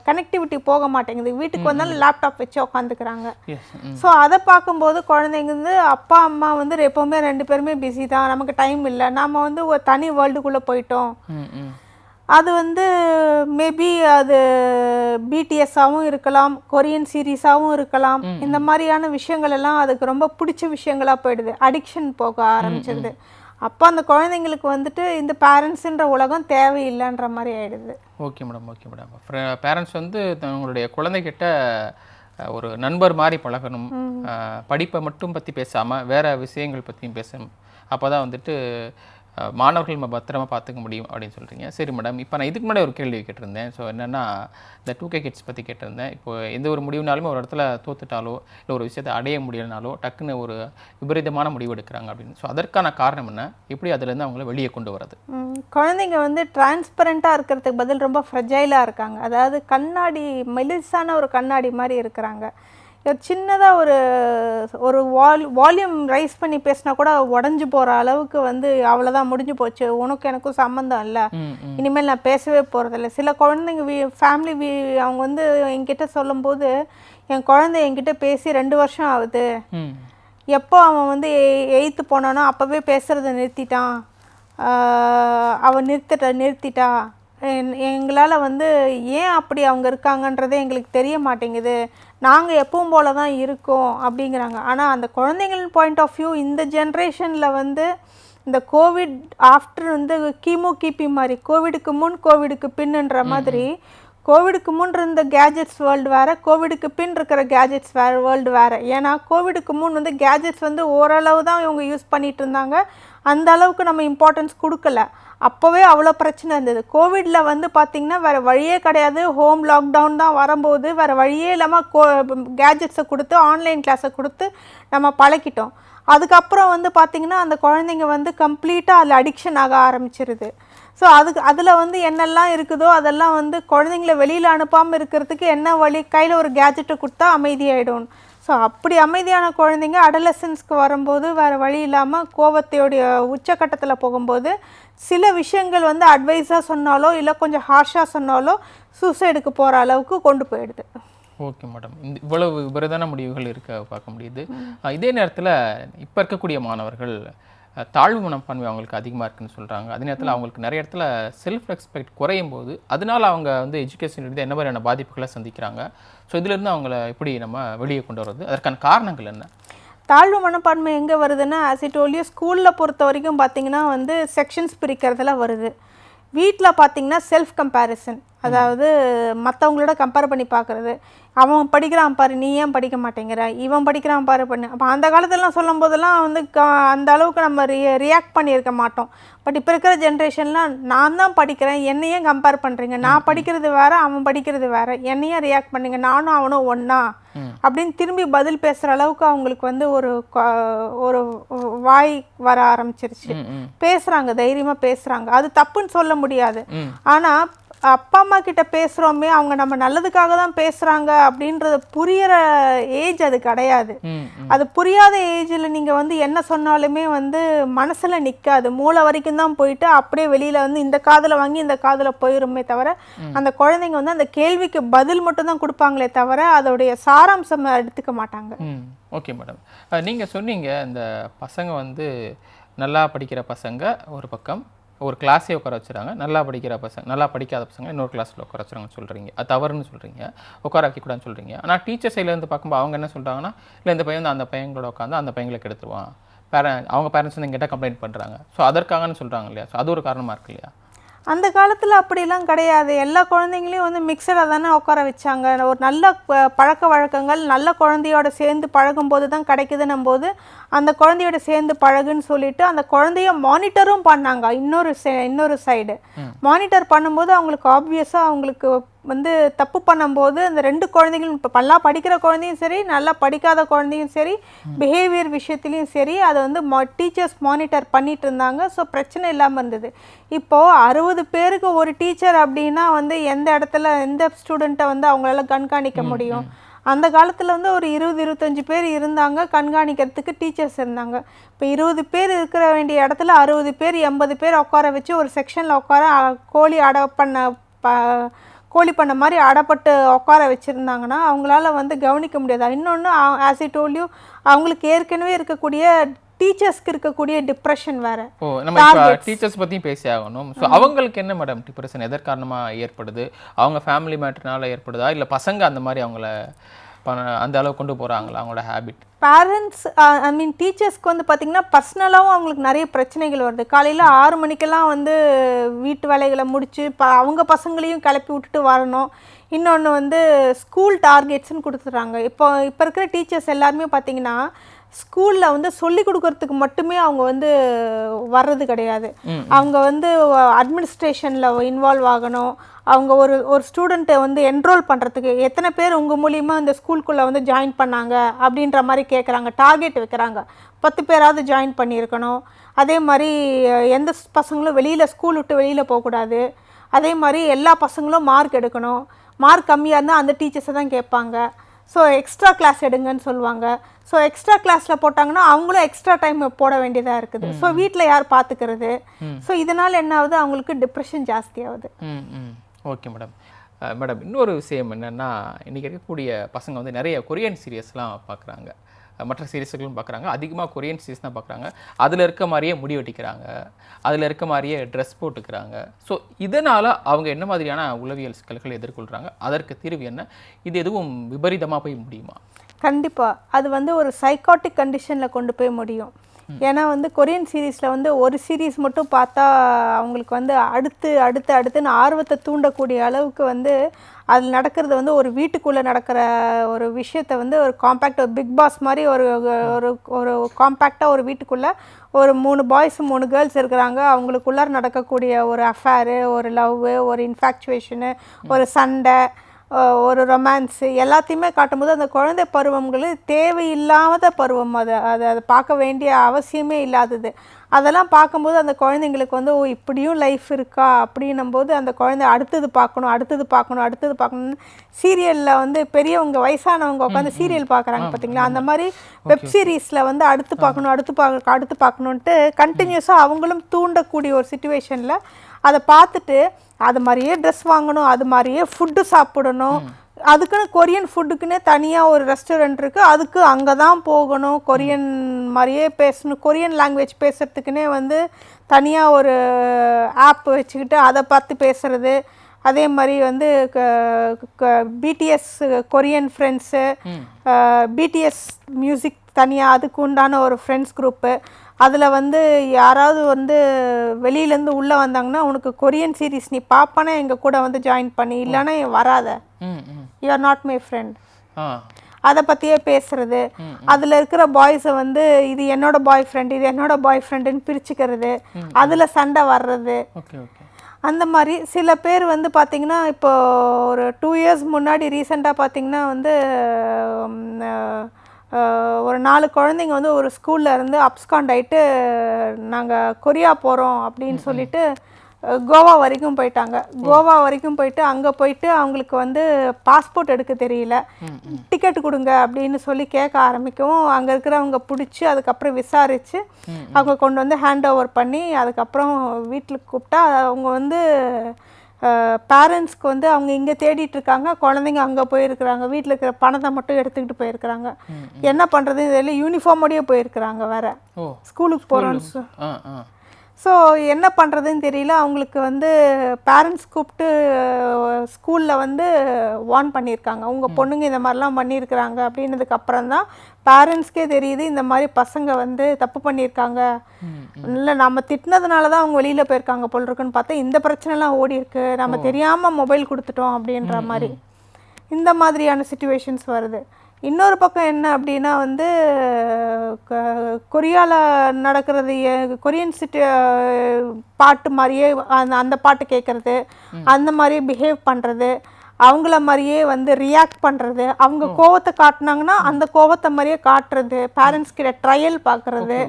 கனெக்டிவிட்டி போக மாட்டேங்குது. வீட்டுக்கு வந்தாலும் லேப்டாப் வச்சு உட்காந்துக்கிறாங்க. ஸோ அதை பார்க்கும்போது குழந்தைங்க வந்து அப்பா அம்மா வந்து எப்போவுமே 2 பேருமே பிஸி தான், நமக்கு டைம் இல்லை, நாம் வந்து ஒரு தனி வேர்ல்டுக்குள்ளே போயிட்டோம். அது வந்து மேபி அது பிடிஎஸ்ஸாகவும் இருக்கலாம், கொரியன் சீரீஸாகவும் இருக்கலாம். இந்த மாதிரியான விஷயங்கள் எல்லாம் அதுக்கு ரொம்ப பிடிச்ச விஷயங்களாக போயிடுது, அடிக்ஷன் போக ஆரம்பிச்சிடுது. அப்போ அந்த குழந்தைங்களுக்கு வந்துட்டு இந்த பேரண்ட்ஸுன்ற உலகம் தேவையில்லைன்ற மாதிரி ஆயிடுது. Okay madam. Okay madam. Parents வந்து தங்களுடைய குழந்தைகிட்ட ஒரு நண்பர் மாதிரி பழகணும். படிப்பை மட்டும் பற்றி பேசாமல் வேறு விஷயங்கள் பற்றியும் பேசணும். அப்போ தான் வந்துட்டு மாணவர்கள் நம்ம பத்திரமா பார்த்துக்க முடியும் அப்படின்னு சொல்கிறீங்க. சரி மேடம், இப்போ நான் இதுக்கு முன்னாடி ஒரு கேள்வி கேட்டிருந்தேன். ஸோ என்னென்னா இந்த 2K கிட்ஸ் பற்றி கேட்டிருந்தேன். இப்போ எந்த ஒரு முடிவுனாலுமே ஒரு இடத்துல தோத்துட்டாலோ இல்லை ஒரு விஷயத்தை அடைய முடியலனாலோ டக்குன்னு ஒரு விபரீதமான முடிவு எடுக்கிறாங்க அப்படின்னு. ஸோ அதற்கான காரணம் என்ன? எப்படி அதுலேருந்து அவங்கள வெளியே கொண்டு வரது? குழந்தைங்க வந்து டிரான்ஸ்பரண்ட்டாக இருக்கிறதுக்கு பதில் ரொம்ப ஃப்ரெஜைலாக இருக்காங்க. அதாவது கண்ணாடி, மெலிசான ஒரு கண்ணாடி மாதிரி இருக்கிறாங்க. சின்னதாக ஒரு வால்யூம் ரைஸ் பண்ணி பேசினா கூட உடஞ்சி போகிற அளவுக்கு வந்து அவ்வளோதான், முடிஞ்சு போச்சு, உனக்கு எனக்கும் சம்மந்தம் இல்லை, இனிமேல் நான் பேசவே போகிறதில்ல. சில குழந்தைங்க ஃபேமிலி அவங்க வந்து என்கிட்ட சொல்லும்போது, என் குழந்தை என்கிட்ட பேசி 2 வருஷம் ஆகுது, எப்போ அவன் வந்து 8th போனானோ அப்போவே பேசுகிறத நிறுத்திட்டான், அவன் நிறுத்திட்டா, எங்களால் வந்து ஏன் அப்படி அவங்க இருக்காங்கன்றதே எங்களுக்கு தெரிய மாட்டேங்குது, நாங்கள் எப்பவும் போல தான் இருக்கோம் அப்படிங்கிறாங்க. ஆனால் அந்த குழந்தைங்களின் பாயிண்ட் ஆஃப் வியூ இந்த ஜென்ரேஷனில் வந்து இந்த கோவிட் ஆஃப்டர் வந்து கிபி மாதிரி, கோவிடுக்கு முன் கோவிடுக்கு பின்னுன்ற மாதிரி, கோவிடுக்கு முன் இருந்த கேஜெட்ஸ் வேர்ல்டு வேறு, கோவிடுக்கு பின் இருக்கிற கேஜெட்ஸ் வேர்ல்டு வேறு. ஏன்னா கோவிடுக்கு முன் வந்து கேஜெட்ஸ் வந்து ஓரளவு தான் இவங்க யூஸ் பண்ணிகிட்டு இருந்தாங்க, அந்த அளவுக்கு நம்ம இம்பார்ட்டன்ஸ் கொடுக்கல. அப்போவே அவ்வளோ பிரச்சனை இருந்தது. கோவிடில் வந்து பார்த்திங்கன்னா வேறு வழியே கிடையாது, ஹோம் லாக்டவுன் தான் வரும்போது வேறு வழியே இல்லாமல் கேஜெட்ஸை கொடுத்து ஆன்லைன் கிளாஸை கொடுத்து நம்ம பழக்கிட்டோம். அதுக்கப்புறம் வந்து பார்த்திங்கன்னா அந்த குழந்தைங்க வந்து கம்ப்ளீட்டாக அதில் அடிக்ஷன் ஆக ஆரம்பிச்சிருது. ஸோ அதில் வந்து என்னெல்லாம் இருக்குதோ அதெல்லாம் வந்து குழந்தைங்கள வெளியில் அனுப்பாமல் இருக்கிறதுக்கு என்ன வழி, கையில் ஒரு கேஜெட்டை கொடுத்தா அமைதியாகிடும். ஸோ அப்படி அமைதியான குழந்தைங்க அடலசன்ஸ்க்கு வரும்போது வேறு வழி இல்லாமல் கோபத்தையோடைய உச்சக்கட்டத்தில் போகும்போது சில விஷயங்கள் வந்து அட்வைஸாக சொன்னாலோ இல்லை கொஞ்சம் ஹார்ஷாக சொன்னாலோ சூசைடுக்கு போகிற அளவுக்கு கொண்டு போயிடுது. ஓகே மேடம், இவ்வளவு விபரீதமான முடிவுகள் இருக்க பார்க்க முடியுது. இதே நேரத்தில் இப்போ இருக்கக்கூடிய மாணவர்கள் தாழ்வு மனப்பான்மை அவங்களுக்கு அதிகமாக இருக்குன்னு சொல்கிறாங்க. அதே நேரத்தில் அவங்களுக்கு நிறைய இடத்துல செல்ஃப் ரெஸ்பெக்ட் குறையும் போது அதனால அவங்க வந்து எஜுகேஷன் எடுத்து என்ன மாதிரியான பாதிப்புகளை சந்திக்கிறாங்க? ஸோ இதிலிருந்து அவங்கள எப்படி நம்ம வெளியே கொண்டு வர்றது, அதற்கான காரணங்கள் என்ன? தாழ்வு மனப்பான்மை எங்கே வருதுன்னா, ஆஸ் இட் ஓல்லியோ ஸ்கூலில் பொறுத்த வரைக்கும் பார்த்திங்கன்னா வந்து செக்ஷன்ஸ் பிரிக்கிறதுல வருது. வீட்டில் பார்த்திங்கன்னா செல்ஃப் கம்பேரிசன், அதாவது மற்றவங்களோட கம்பேர் பண்ணி பார்க்குறது. அவன் படிக்கிறான் பாரு, நீ ஏன் படிக்க மாட்டேங்கிற, இவன் படிக்கிறான் பாரு பண்ணு. அப்போ அந்த காலத்துலலாம் சொல்லும் போதெல்லாம் வந்து அந்த அளவுக்கு நம்ம ரியாக்ட் பண்ணியிருக்க மாட்டோம். பட் இப்போ இருக்கிற ஜென்ரேஷன்லாம் நான் தான் படிக்கிறேன், என்னையும் கம்பேர் பண்ணுறீங்க, நான் படிக்கிறது வேறு அவன் படிக்கிறது வேறு, என்னையும் ரியாக்ட் பண்ணுங்க, நானும் அவனும் ஒன்றா அப்படின்னு திரும்பி பதில் பேசுகிற அளவுக்கு அவங்களுக்கு வந்து ஒரு வாய் வர ஆரம்பிச்சிருச்சு. பேசுகிறாங்க, தைரியமாக பேசுகிறாங்க. அது தப்புன்னு சொல்ல முடியாது. ஆனால் அப்பா அம்மா கிட்ட பேசுகிறோமே, அவங்க நம்ம நல்லதுக்காக தான் பேசுகிறாங்க அப்படின்றது புரிகிற ஏஜ் அது கிடையாது. அது புரியாத ஏஜில் நீங்கள் வந்து என்ன சொன்னாலுமே வந்து மனசில் நிற்காது, மூளை வரைக்கும் தான் போயிட்டு அப்படியே வெளியில் வந்து இந்த காதில் வாங்கி இந்த காதில் போயிருமே தவிர அந்த குழந்தைங்க வந்து அந்த கேள்விக்கு பதில் மட்டும் தான் கொடுப்பாங்களே தவிர அதோடைய சாராம்சம் எடுத்துக்க மாட்டாங்க. ஓகே மேடம், நீங்கள் சொன்னீங்க இந்த பசங்க வந்து நல்லா படிக்கிற பசங்க ஒரு பக்கம் ஒரு கிளாஸே உட்கார வச்சுறாங்க, நல்லா படிக்கிற பசங்க நல்லா படிக்காத பசங்க இன்னொரு கிளாஸில் உட்கார வச்சுறாங்கன்னு சொல்கிறீங்க. அது தவறுன்னு சொல்கிறீங்க, உட்கார வைக்கக்கூடாதுன்னு சொல்கிறீங்க. ஆனால் டீச்சர் சைட்லேருந்து பார்க்கும்போது அவங்க என்ன சொல்கிறாங்கன்னா, இல்லை இந்த பையன் வந்து அந்த பையங்களோட உட்காந்து அந்த பையங்களை கெடுத்துருவான், அவங்க பேரண்ட்ஸ் வந்து எங்கிட்ட கம்ப்ளைண்ட் பண்ணுறாங்க, ஸோ அதற்காகன்னு சொல்கிறாங்க இல்லையா? ஸோ அது ஒரு காரணமாக இருக்கு இல்லையா? அந்த காலத்தில் அப்படிலாம் கிடையாது. எல்லா குழந்தைங்களையும் வந்து மிக்சடாக தானே உட்கார வச்சாங்க. ஒரு நல்ல பழக்க வழக்கங்கள் நல்ல குழந்தையோட சேர்ந்து பழகும்போது தான் கிடைக்குதுன்னும் போது அந்த குழந்தையோட சேர்ந்து பழகுன்னு சொல்லிட்டு அந்த குழந்தைய மானிட்டரும் பண்ணாங்க. இன்னொரு சைடு மானிட்டர் பண்ணும்போது அவங்களுக்கு ஆப்வியஸாக அவங்களுக்கு வந்து தப்பு பண்ணும்போது அந்த ரெண்டு குழந்தைகளும் இப்போ நல்லா படிக்கிற குழந்தையும் சரி நல்லா படிக்காத குழந்தையும் சரி பிஹேவியர் விஷயத்துலையும் சரி அதை வந்து டீச்சர்ஸ் மானிட்டர் பண்ணிட்டு இருந்தாங்க. ஸோ பிரச்சனை இல்லாமல் இருந்தது. இப்போது 60 பேருக்கு ஒரு டீச்சர் அப்படின்னா வந்து எந்த இடத்துல எந்த ஸ்டூடெண்ட்டை வந்து அவங்களால கண்காணிக்க முடியும்? அந்த காலத்தில் வந்து ஒரு 20-25 பேர் இருந்தாங்க, கண்காணிக்கிறதுக்கு டீச்சர்ஸ் இருந்தாங்க. இப்போ 20 பேர் இருக்கிற வேண்டிய இடத்துல 60 பேர் 80 பேர் உட்கார வச்சு ஒரு செக்ஷனில் உட்கார கோழி பண்ண மாதிரி அடப்பட்டு உட்கார வச்சுருந்தாங்கன்னா அவங்களால வந்து கவனிக்க முடியாது. இன்னொன்று ஆஸ் இட் டோல்ட் யூ அவங்களுக்கு ஏற்கனவே இருக்கக்கூடிய டீச்சர்ஸ்க்கு இருக்கக்கூடிய டிப்ரெஷன் வேற. நம்ம டீச்சர்ஸ் பற்றியும் பேசி ஆகணும். ஸோ அவங்களுக்கு என்ன மேடம் டிப்ரெஷன் எதற்கு காரணமாக ஏற்படுது? அவங்க ஃபேமிலி மேட்டர்னால ஏற்படுதா, இல்லை பசங்க அந்த மாதிரி அவங்கள அந்த அளவு கொண்டு போகிறாங்களா அவங்களோட ஹேபிட்? பேரண்ட்ஸ் டீச்சர்ஸ்க்கு வந்து பார்த்திங்கன்னா பர்சனலாகவும் அவங்களுக்கு நிறைய பிரச்சனைகள் வருது. காலையில் 6 மணிக்கெல்லாம் வந்து வீட்டு வேலைகளை முடித்து அவங்க பசங்களையும் கிளப்பி விட்டுட்டு வரணும். இன்னொன்று வந்து ஸ்கூல் டார்கெட்ஸ்ன்னு கொடுத்துட்றாங்க. இப்போ இருக்கிற டீச்சர்ஸ் எல்லாருமே பார்த்திங்கன்னா ஸ்கூலில் வந்து சொல்லி கொடுக்கறதுக்கு மட்டுமே அவங்க வந்து வர்றது கிடையாது. அவங்க வந்து அட்மினிஸ்ட்ரேஷனில் இன்வால்வ் ஆகணும். அவங்க ஒரு ஸ்டூடெண்ட்டை வந்து என்ரோல் பண்ணுறதுக்கு எத்தனை பேர் உங்கள் மூலியமாக இந்த ஸ்கூலுக்குள்ளே வந்து ஜாயின் பண்ணாங்க அப்படின்ற மாதிரி கேட்குறாங்க. டார்கெட் வைக்கிறாங்க, 10 பேராவது ஜாயின் பண்ணியிருக்கணும். அதே மாதிரி எந்த பசங்களும் வெளியில் ஸ்கூல் விட்டு வெளியில் போகக்கூடாது. அதே மாதிரி எல்லா பசங்களும் மார்க் எடுக்கணும். மார்க் கம்மியாக இருந்தால் அந்த டீச்சர்ஸை தான் கேட்பாங்க. ஸோ எக்ஸ்ட்ரா கிளாஸ் எடுங்கன்னு சொல்லுவாங்க. ஸோ எக்ஸ்ட்ரா கிளாஸில் போட்டாங்கன்னா அவங்களும் எக்ஸ்ட்ரா டைம் போட வேண்டியதாக இருக்குது. ஸோ வீட்டில் யார் பார்த்துக்கிறது? ஸோ இதனால் என்ன ஆகுது, அவங்களுக்கு டிப்ரெஷன் ஜாஸ்தியாகுது. Okay madam. மேடம் இன்னொரு விஷயம் என்னென்னா, இன்றைக்கி இருக்கக்கூடிய பசங்க வந்து நிறைய கொரியன் சீரியஸ்லாம் பார்க்குறாங்க, மற்ற சீரீஸ்களும் பார்க்குறாங்க. அதிகமாக கொரியன் சீரீஸ் தான் பார்க்குறாங்க. அதில் இருக்க மாதிரியே முடி வெட்டிக்கிறாங்க, அதில் இருக்க மாதிரியே ட்ரெஸ் போட்டுக்கிறாங்க. ஸோ இதனால் அவங்க என்ன மாதிரியான உளவியல் சிக்கல்கள் எதிர்கொள்கிறாங்க? அதற்கு தீர்வு என்ன? இது எதுவும் விபரீதமாக போய் முடியுமா? கண்டிப்பாக அது வந்து ஒரு சைக்காட்டிக் கண்டிஷனில் கொண்டு போய் முடியும். ஏன்னா வந்து கொரியன் சீரீஸில் வந்து ஒரு சீரீஸ் மட்டும் பார்த்தா அவங்களுக்கு வந்து அடுத்துன்னு ஆர்வத்தை தூண்டக்கூடிய அளவுக்கு வந்து அதில் நடக்கிறது வந்து ஒரு வீட்டுக்குள்ளே நடக்கிற ஒரு விஷயத்தை வந்து ஒரு காம்பேக்ட், ஒரு பிக் பாஸ் மாதிரி ஒரு காம்பேக்டாக ஒரு வீட்டுக்குள்ளே ஒரு 3 பாய்ஸ் 3 கேர்ள்ஸ் இருக்கிறாங்க. அவங்களுக்குள்ளார நடக்கக்கூடிய ஒரு அஃபேரு, ஒரு லவ்வு, ஒரு இன்ஃபேக்சுவேஷனு, ஒரு சண்டை, ஒரு ரொமான்ஸு எல்லாத்தையுமே காட்டும்போது அந்த குழந்தை பருவங்கள் தேவையில்லாத பருவம். அதை பார்க்க வேண்டிய அவசியமே இல்லாதது. அதெல்லாம் பார்க்கும்போது அந்த குழந்தைங்களுக்கு வந்து ஓ இப்படியும் லைஃப் இருக்கா அப்படின்னும் போது அந்த குழந்தை அடுத்தது பார்க்கணும்னு சீரியலில் வந்து பெரியவங்க வயசானவங்க உட்காந்து சீரியல் பார்க்குறாங்க பார்த்தீங்களா, அந்த மாதிரி வெப் சீரிஸில் வந்து அடுத்து பார்க்கணுன்ட்டு கண்டினியூஸாக அவங்களும் தூண்டக்கூடிய ஒரு சிச்சுவேஷனில் அதை பார்த்துட்டு அது மாதிரியே ட்ரெஸ் வாங்கணும், அது மாதிரியே ஃபுட்டு சாப்பிடணும், அதுக்குன்னு கொரியன் ஃபுட்டுக்குன்னே தனியாக ஒரு ரெஸ்டாரண்ட் இருக்குது, அதுக்கு அங்கே தான் போகணும், கொரியன் மாதிரியே பேசணும், கொரியன் லாங்குவேஜ் பேசுகிறதுக்குன்னே வந்து தனியாக ஒரு ஆப் வச்சுக்கிட்டு அதை பார்த்து பேசுகிறது. அதே மாதிரி வந்து BTS Korean friends, BTS music தனியாக அதுக்கு உண்டான ஒரு ஃப்ரெண்ட்ஸ் குரூப்பு. அதில் வந்து யாராவது வந்து வெளியிலேருந்து உள்ளே வந்தாங்கன்னா உனக்கு கொரியன் சீரீஸ் நீ பார்ப்பானே எங்கள் கூட வந்து ஜாயின் பண்ணி, இல்லைன்னா வராத, you are not my friend, அதை பற்றியே பேசுறது. அதில் இருக்கிற பாய்ஸை வந்து இது என்னோட பாய் ஃப்ரெண்ட், இது என்னோட பாய் ஃப்ரெண்டுன்னு பிரிச்சுக்கிறது, அதில் சண்டை வர்றது. அந்த மாதிரி சில பேர் வந்து பார்த்திங்கன்னா இப்போ ஒரு 2 years முன்னாடி ரீசெண்டாக பார்த்திங்கன்னா வந்து ஒரு 4 குழந்தைங்க வந்து ஒரு ஸ்கூலில் இருந்து அப்ஸ்காண்ட் ஆகிட்டு நாங்கள் கொரியா போகிறோம் அப்படின்னு சொல்லிட்டு கோவா வரைக்கும் போயிட்டாங்க. கோவா வரைக்கும் போயிட்டு அங்கே போயிட்டு அவங்களுக்கு வந்து பாஸ்போர்ட் எடுக்க தெரியல, டிக்கெட் கொடுங்க அப்படின்னு சொல்லி கேட்க ஆரம்பிக்கவும் அங்கே இருக்கிறவங்க பிடிச்சி அதுக்கப்புறம் விசாரித்து அவங்க கொண்டு வந்து ஹேண்ட் ஓவர் பண்ணி அதுக்கப்புறம் வீட்டில் கூப்பிட்டா அவங்க வந்து பேரண்ட்ஸ்க்கு வந்து அவங்க இங்கே தேடிட்டுருக்காங்க, குழந்தைங்க அங்கே போயிருக்கிறாங்க, வீட்டில் இருக்கிற பணத்தை மட்டும் எடுத்துக்கிட்டு போயிருக்கிறாங்க. என்ன பண்ணுறது இதில் யூனிஃபார்மோடையே போயிருக்கிறாங்க வேறு ஸ்கூலுக்கு போகிறோன்னு. ஸோ என்ன பண்ணுறதுன்னு தெரியல. அவங்களுக்கு வந்து பேரண்ட்ஸ் கூப்பிட்டு ஸ்கூலில் வந்து வார்ன் பண்ணியிருக்காங்க, உங்கள் பொண்ணுங்க இந்த மாதிரிலாம் பண்ணியிருக்கிறாங்க அப்படின்னதுக்கப்புறம் தான் பேரண்ட்ஸ்க்கே தெரியுது இந்த மாதிரி பசங்க வந்து தப்பு பண்ணியிருக்காங்க. இல்லை நம்ம திட்டினதுனால தான் அவங்க வெளியில் போயிருக்காங்க போல் இருக்குன்னு பார்த்தா இந்த பிரச்சனைலாம் ஓடி இருக்கு, நம்ம தெரியாமல் மொபைல் கொடுத்துட்டோம் அப்படின்ற மாதிரி இந்த மாதிரியான சிச்சுவேஷன்ஸ் வருது. இன்னொரு பக்கம் என்ன அப்படின்னா வந்து கொரியாவில் நடக்கிறது கொரியன் பாட்டு மாதிரியே அந்த பாட்டு கேட்குறது, அந்த மாதிரியே பிஹேவ் பண்ணுறது, அவங்கள மாதிரியே வந்து ரியாக்ட் பண்ணுறது, அவங்க கோவத்தை காட்டினாங்கன்னா அந்த கோவத்தை மாதிரியே காட்டுறது, பேரண்ட்ஸ் கிட்ட ட்ரையல் பார்க்குறது.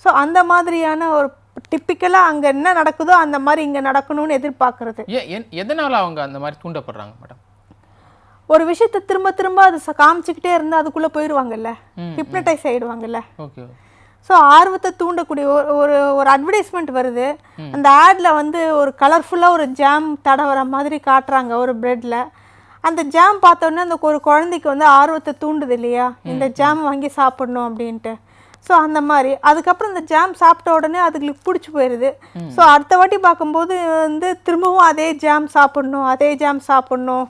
ஸோ அந்த மாதிரியான ஒரு டிப்பிக்கலாக அங்கே என்ன நடக்குதோ அந்த மாதிரி இங்கே நடக்கணும்னு எதிர்பார்க்குறது. எதனால் அவங்க அந்த மாதிரி தூண்டப்படுறாங்க மேடம்? ஒரு விஷயத்தை திரும்ப திரும்ப அது காமிச்சிக்கிட்டே இருந்தால் அதுக்குள்ளே போயிடுவாங்கல்ல, ஹிப்னடைஸ் ஆகிடுவாங்கல்ல. ஸோ ஆர்வத்தை தூண்டக்கூடிய ஒரு ஒரு அட்வர்டைஸ்மெண்ட் வருது, அந்த ஆடில் வந்து ஒரு கலர்ஃபுல்லாக ஒரு ஜாம் தடவர மாதிரி காட்டுறாங்க ஒரு ப்ரெட்டில். அந்த ஜாம் பார்த்தோன்னே அந்த ஒரு குழந்தைக்கு வந்து ஆர்வத்தை தூண்டுது இல்லையா, இந்த ஜாம் வாங்கி சாப்பிடணும் அப்படின்ட்டு. ஸோ அந்த மாதிரி அதுக்கப்புறம் இந்த ஜாம் சாப்பிட்ட உடனே அதுங்களுக்கு பிடிச்சி போயிடுது. ஸோ அடுத்த வாட்டி பார்க்கும்போது வந்து திரும்பவும் அதே ஜாம் சாப்பிட்ணும், அதே ஜாம் சாப்பிட்ணும்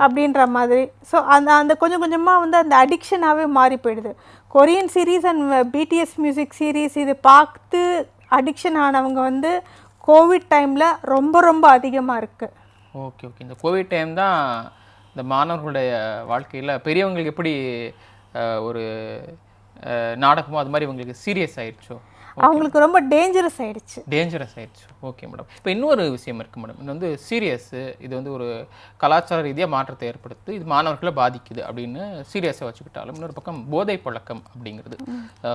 அப்படின்ற மாதிரி. ஸோ அந்த அந்த கொஞ்சம் கொஞ்சமாக வந்து அந்த அடிக்ஷனாகவே மாறி போயிடுது. Korean series and BTS music series இது பார்த்து அடிக்ஷன் ஆனவங்க வந்து கோவிட் டைமில் ரொம்ப ரொம்ப அதிகமாக இருக்குது. ஓகே. இந்த கோவிட் டைம் தான் இந்த மாணவர்களுடைய வாழ்க்கையில் பெரியவங்களுக்கு எப்படி ஒரு நாடகமோ அது மாதிரி இவங்களுக்கு சீரியஸ் ஆயிடுச்சோ, அவங்களுக்கு ரொம்ப டேஞ்சரஸ் ஆயிடுச்சு. Okay madam. இப்போ இன்னொரு விஷயம் இருக்குது மேடம், இது வந்து சீரியஸு, இது வந்து ஒரு கலாச்சார ரீதியாக மாற்றத்தை ஏற்படுத்து, இது மாணவர்களை பாதிக்குது அப்படின்னு சீரியஸாக வச்சுக்கிட்டாலும் இன்னொரு பக்கம் போதை பழக்கம் அப்படிங்கிறது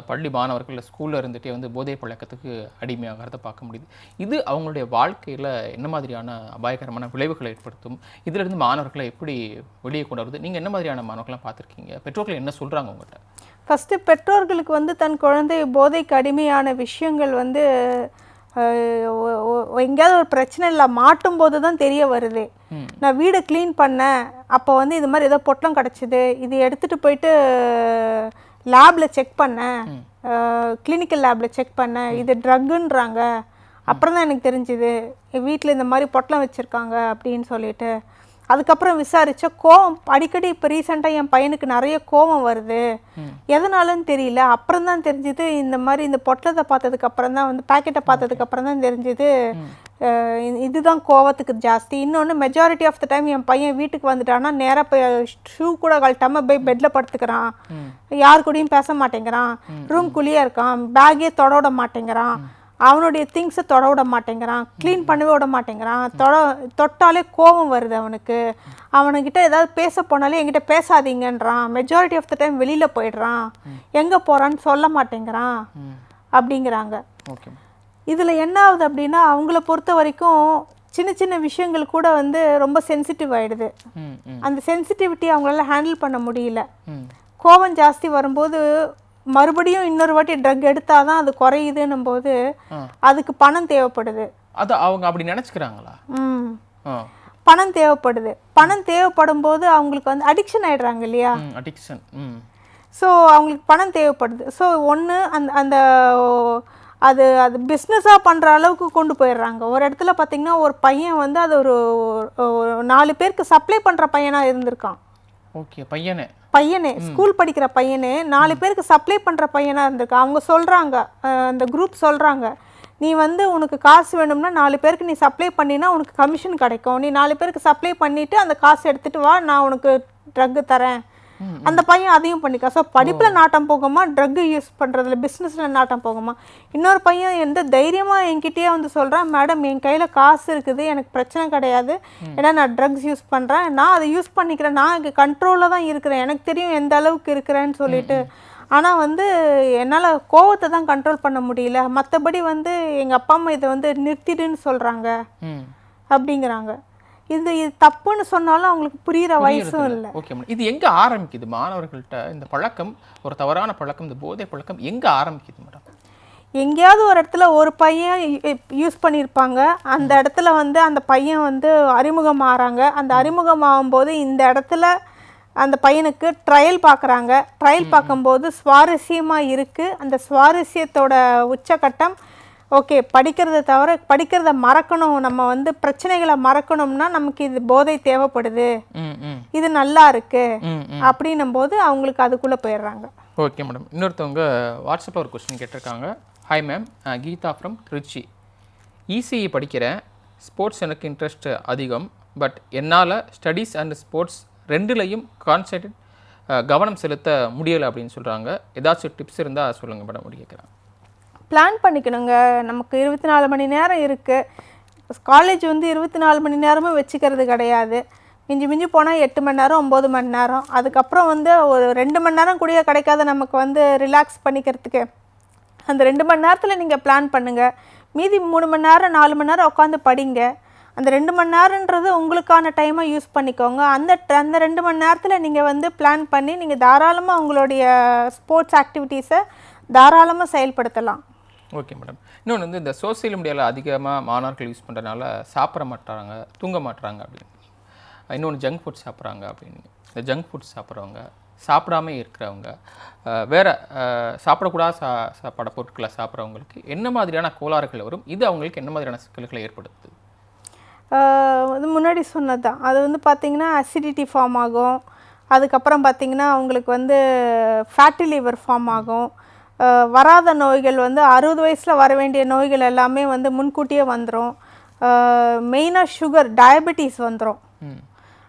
பள்ளி மாணவர்கள் ஸ்கூலில் இருந்துகிட்டே வந்து போதை பழக்கத்துக்கு அடிமையாகிறத பார்க்க முடியுது. இது அவங்களுடைய வாழ்க்கையில் என்ன மாதிரியான அபாயகரமான விளைவுகளை ஏற்படுத்தும், இதிலிருந்து மாணவர்களை எப்படி வெளியே கொண்டு வருது, நீங்கள் என்ன மாதிரியான மாணவர்கள்லாம் பார்த்துருக்கீங்க, பெற்றோர்கள் என்ன சொல்கிறாங்க உங்கள்கிட்ட? ஃபஸ்ட்டு பெற்றோர்களுக்கு வந்து தன் குழந்தை போதைக்கு அடிமையான விஷயங்கள் வந்து எங்கேயாவது ஒரு பிரச்சனை இல்லை மாட்டும் போது தான் தெரிய வருது. நான் வீடை க்ளீன் பண்ணேன், அப்போ வந்து இது மாதிரி ஏதோ பொட்டலம் கிடச்சிது, இது எடுத்துகிட்டு போயிட்டு லேபில் செக் பண்ணேன், கிளினிக்கல் லேபில் செக் பண்ணேன், இது ட்ரக்குன்றாங்க, அப்புறம் தான் எனக்கு தெரிஞ்சுது வீட்டில் இந்த மாதிரி பொட்டலம் வச்சுருக்காங்க அப்படின்னு சொல்லிட்டு. அதுக்கப்புறம் விசாரித்தா கோவம் அடிக்கடி இப்போ ரீசெண்டாக என் பையனுக்கு நிறைய கோவம் வருது, எதனாலன்னு தெரியல. அப்புறம் தான் தெரிஞ்சுது இந்த மாதிரி இந்த பொட்டலத்தை பார்த்ததுக்கப்புறம் தான் வந்து பேக்கெட்டை பார்த்ததுக்கப்புறம் தான் தெரிஞ்சுது இதுதான் கோவத்துக்கு ஜாஸ்தி. இன்னொன்று மெஜாரிட்டி ஆஃப் த டைம் என் பையன் வீட்டுக்கு வந்துட்டான்னா நேராக போய் ஷூ கூட கழட்டாமல் போய் பெட்டில் படுத்துக்கிறான், யார் கூடயும் பேச மாட்டேங்கிறான், ரூம்குள்ளேயே இருக்கான், பேக்கே தொட விட மாட்டேங்கிறான், அவனுடைய திங்ஸை தொட விட மாட்டேங்கிறான், க்ளீன் பண்ணவே விட மாட்டேங்கிறான், தொட்டாலே கோபம் வருது அவனுக்கு, அவனுக்கிட்ட ஏதாவது பேச போனாலே என்கிட்ட பேசாதீங்கன்றான், மெஜாரிட்டி ஆஃப் த டைம் வெளியில் போயிடுறான், எங்கே போகிறான்னு சொல்ல மாட்டேங்கிறான் அப்படிங்கிறாங்க. இதில் என்ன ஆகுது அப்படின்னா அவங்கள பொறுத்த வரைக்கும் சின்ன சின்ன விஷயங்கள் கூட வந்து ரொம்ப சென்சிட்டிவ் ஆகிடுது. அந்த சென்சிட்டிவிட்டி அவங்களால ஹேண்டில் பண்ண முடியல. கோபம் ஜாஸ்தி வரும்போது மறுபடியும் இன்னொரு வாட்டி ட்ரக் எடுத்தாதான் அது குறையுதுன்னும் போது அதுக்கு பணம் தேவைப்படுது. அது அவங்க அப்படி நினைச்சுக்கிறாங்களா? பணம் தேவைப்படுது. பணம் தேவைப்படும் போது அவங்களுக்கு வந்து அடிக்ஷன் ஆயிடுறாங்க இல்லையா? அடிக்ஷன். ஸோ அவங்களுக்கு பணம் தேவைப்படுது. ஸோ ஒன்று அந்த அந்த அது அது பிஸ்னஸாக பண்ணுற அளவுக்கு கொண்டு போயிடுறாங்க. ஒரு இடத்துல பார்த்திங்கன்னா ஒரு பையன் வந்து அது ஒரு 4 பேருக்கு சப்ளை பண்ணுற பையனாக இருந்திருக்கான். ஓகே. பையனே ஸ்கூல் படிக்கிற பையனே 4 பேருக்கு சப்ளை பண்ணுற பையனாக இருந்திருக்கான். அவங்க சொல்கிறாங்க, அந்த குரூப் சொல்கிறாங்க, நீ வந்து உனக்கு காசு வேணும்னா 4 பேருக்கு நீ சப்ளை பண்ணினா உனக்கு கமிஷன் கிடைக்கும். நீ 4 பேருக்கு சப்ளை பண்ணிவிட்டு அந்த காசு எடுத்துகிட்டு வா, நான் உனக்கு ட்ரக்கு தரேன். அந்த பையன் அதையும் பண்ணிக்கா. ஸோ படிப்பில் நாட்டம் போகுமா, ட்ரக்கு யூஸ் பண்ணுறதுல பிஸ்னஸில் நாட்டம் போகுமா? இன்னொரு பையன் எந்த தைரியமாக என்கிட்டயே வந்து சொல்கிறான், மேடம் என் கையில் காசு இருக்குது, எனக்கு பிரச்சனை கிடையாது, ஏன்னா நான் ட்ரக்ஸ் யூஸ் பண்ணுறேன், நான் அதை யூஸ் பண்ணிக்கிறேன், நான் இங்கே கண்ட்ரோலில் தான் இருக்கிறேன், எனக்கு தெரியும் எந்த அளவுக்கு இருக்கிறேன்னு சொல்லிட்டு. ஆனால் வந்து என்னால் கோவத்தை தான் கண்ட்ரோல் பண்ண முடியல, மற்றபடி வந்து எங்கள் அப்பா அம்மா இதை வந்து நிறுத்திடுன்னு சொல்கிறாங்க அப்படிங்கிறாங்க. இது தப்புன்னு சொன்னாலும் அவங்களுக்கு புரிகிற வயசும் இல்லை. Okay madam. இது எங்கே ஆரம்பிக்குது மாணவர்கள்ட்ட இந்த பழக்கம், ஒரு தவறான பழக்கம், இந்த போதை பழக்கம் எங்கே ஆரம்பிக்குது மேடம்? எங்கேயாவது ஒரு இடத்துல ஒரு பையன் யூஸ் பண்ணியிருப்பாங்க, அந்த இடத்துல வந்து அந்த பையன் வந்து அறிமுகம் ஆகிறாங்க. அந்த அறிமுகம் ஆகும்போது இந்த இடத்துல அந்த பையனுக்கு ட்ரையல் பார்க்குறாங்க. ட்ரையல் பார்க்கும்போது சுவாரஸ்யமாக இருக்குது. அந்த சுவாரஸ்யத்தோட உச்சக்கட்டம் ஓகே, படிக்கிறத மறக்கணும், நம்ம வந்து பிரச்சனைகளை மறக்கணும்னா நமக்கு இது போதை தேவைப்படுது, இது நல்லா இருக்கு அப்படின்னும் போது அவங்களுக்கு அதுக்குள்ளே போயிடுறாங்க. Okay madam. இன்னொருத்தவங்க வாட்ஸ்அப்பில் ஒரு கொஸ்டின் கேட்டிருக்காங்க. Hi ma'am, Geetha from Trichy. ECE படிக்கிறேன், ஸ்போர்ட்ஸ் எனக்கு இன்ட்ரெஸ்ட் அதிகம், பட் என்னால் ஸ்டடீஸ் அண்ட் ஸ்போர்ட்ஸ் ரெண்டுலையும் கான்சன்ட்ரேட் கவனம் செலுத்த முடியலை அப்படின்னு சொல்கிறாங்க. ஏதாச்சும் டிப்ஸ் இருந்தால் சொல்லுங்கள் மேடம் அப்படி கேட்குறேன். பிளான் பண்ணிக்கணுங்க. நமக்கு 24 மணி நேரம் இருக்குது. காலேஜ் வந்து 24 மணி நேரமும் வச்சுக்கிறது கிடையாது. மிஞ்சி போனால் 8 மணி நேரம் 9 மணி நேரம். அதுக்கப்புறம் வந்து ஒரு 2 மணி நேரம் கூட கிடைக்காத நமக்கு வந்து ரிலாக்ஸ் பண்ணிக்கிறதுக்கு அந்த 2 மணி நேரத்தில் நீங்கள் பிளான் பண்ணுங்கள். மீதி 3 மணி நேரம் 4 மணி நேரம் உட்காந்து படிங்க. அந்த 2 மணி நேரன்றது உங்களுக்கான டைமாக யூஸ் பண்ணிக்கோங்க. அந்த 2 மணி நேரத்தில் நீங்கள் வந்து பிளான் பண்ணி நீங்கள் தாராளமாக உங்களுடைய ஸ்போர்ட்ஸ் ஆக்டிவிட்டீஸை தாராளமாக செயல்படுத்தலாம். Okay madam. இன்னொன்று வந்து இந்த சோசியல் மீடியாவில் அதிகமாக மாணவர்கள் யூஸ் பண்ணுறதுனால சாப்பிட மாட்டாங்க, தூங்க மாட்டுறாங்க அப்படின்னு. இன்னொன்று ஜங்க் ஃபுட் சாப்பிட்றாங்க அப்படின்னு. இந்த ஜங்க் ஃபுட் சாப்பிட்றவங்க, சாப்பிடாமே இருக்கிறவங்க, வேறு சாப்பிடக்கூடாத சாப்பாடு பொருட்களை சாப்பிட்றவங்களுக்கு என்ன மாதிரியான கோளாறுகள் வரும்? இது அவங்களுக்கு என்ன மாதிரியான சிக்கல்களை ஏற்படுத்துது? இது முன்னாடி சொன்னது தான். அது வந்து பார்த்திங்கன்னா அசிடிட்டி ஃபார்ம் ஆகும். அதுக்கப்புறம் பார்த்திங்கன்னா அவங்களுக்கு வந்து ஃபேட்டி லிவர் ஃபார்ம் ஆகும். வராத நோய்கள் வந்து 60 வயசில் வர வேண்டிய நோய்கள் எல்லாமே வந்து முன்கூட்டியே வந்துடும். மெயினாக சுகர், டயபெட்டிஸ் வந்துடும்.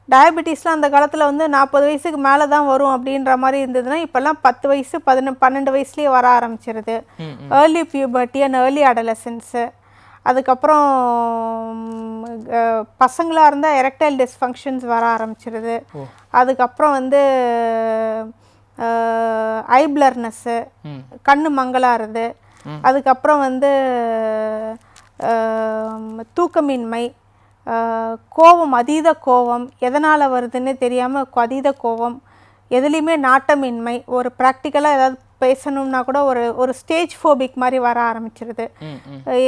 டயபெட்டிஸ்லாம் அந்த காலத்தில் வந்து 40 வயசுக்கு மேலே தான் வரும் அப்படின்ற மாதிரி இருந்ததுன்னா இப்போல்லாம் 10 வயசு 12 வயசுலேயே வர ஆரம்பிச்சிருது. Early puberty and early adolescence. அதுக்கப்புறம் பசங்களாக இருந்தால் எரெக்டைல் டிஸ்ஃபங்க்ஷன்ஸ் வர ஆரம்பிச்சிருது. அதுக்கப்புறம் வந்து ஐ பிளர்னஸ்ஸு, கண்ணு மங்கலாறுது. அதுக்கப்புறம் வந்து தூக்கமின்மை, கோபம், அதீத கோபம், எதனால் வருதுன்னு தெரியாமல் அதீத கோபம், எதுலேயுமே நாட்டமின்மை. ஒரு ப்ராக்டிக்கலாக ஏதாவது பேசணும்னா கூட ஒரு ஸ்டேஜ் ஃபோபிக் மாதிரி வர ஆரம்பிச்சிருது.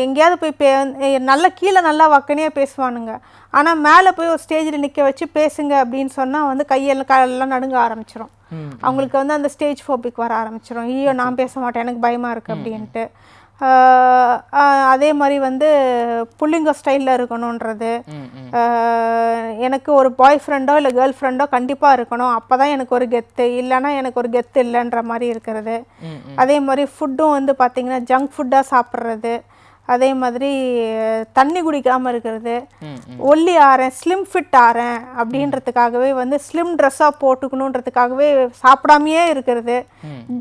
எங்கேயாவது போய் நல்லா கீழே நல்லா வக்கனையாக பேசுவானுங்க, ஆனால் மேலே போய் ஒரு ஸ்டேஜில் நிற்க வச்சு பேசுங்க அப்படின்னு சொன்னால் வந்து கையெல்லாம் நடுங்க ஆரம்பிச்சிடும். அவங்களுக்கு வந்து அந்த ஸ்டேஜ் ஃபோபிக் வர ஆரம்பிச்சிடும். ஐயோ நான் பேச மாட்டேன், எனக்கு பயமாக இருக்குது அப்படின்ட்டு. அதே மாதிரி வந்து புள்ளிங்க ஸ்டைலில் இருக்கணுன்றது, எனக்கு ஒரு பாய் ஃப்ரெண்டோ இல்லை கேர்ள் ஃப்ரெண்டோ கண்டிப்பாக இருக்கணும், அப்போ தான் எனக்கு ஒரு கெத்து, இல்லைன்னா எனக்கு ஒரு கெத்து இல்லைன்ற மாதிரி இருக்கிறது. அதே மாதிரி ஃபுட்டும் வந்து பார்த்திங்கன்னா ஜங்க் ஃபுட்டாக சாப்பிட்றது. அதே மாதிரி தண்ணி குடிக்காமல் இருக்கிறது. ஒல்லி ஆறேன், ஸ்லிம் ஃபிட் ஆறேன் அப்படின்றதுக்காகவே வந்து ஸ்லிம் ட்ரெஸ்ஸாக போட்டுக்கணுன்றதுக்காகவே சாப்பிடாமையே இருக்கிறது.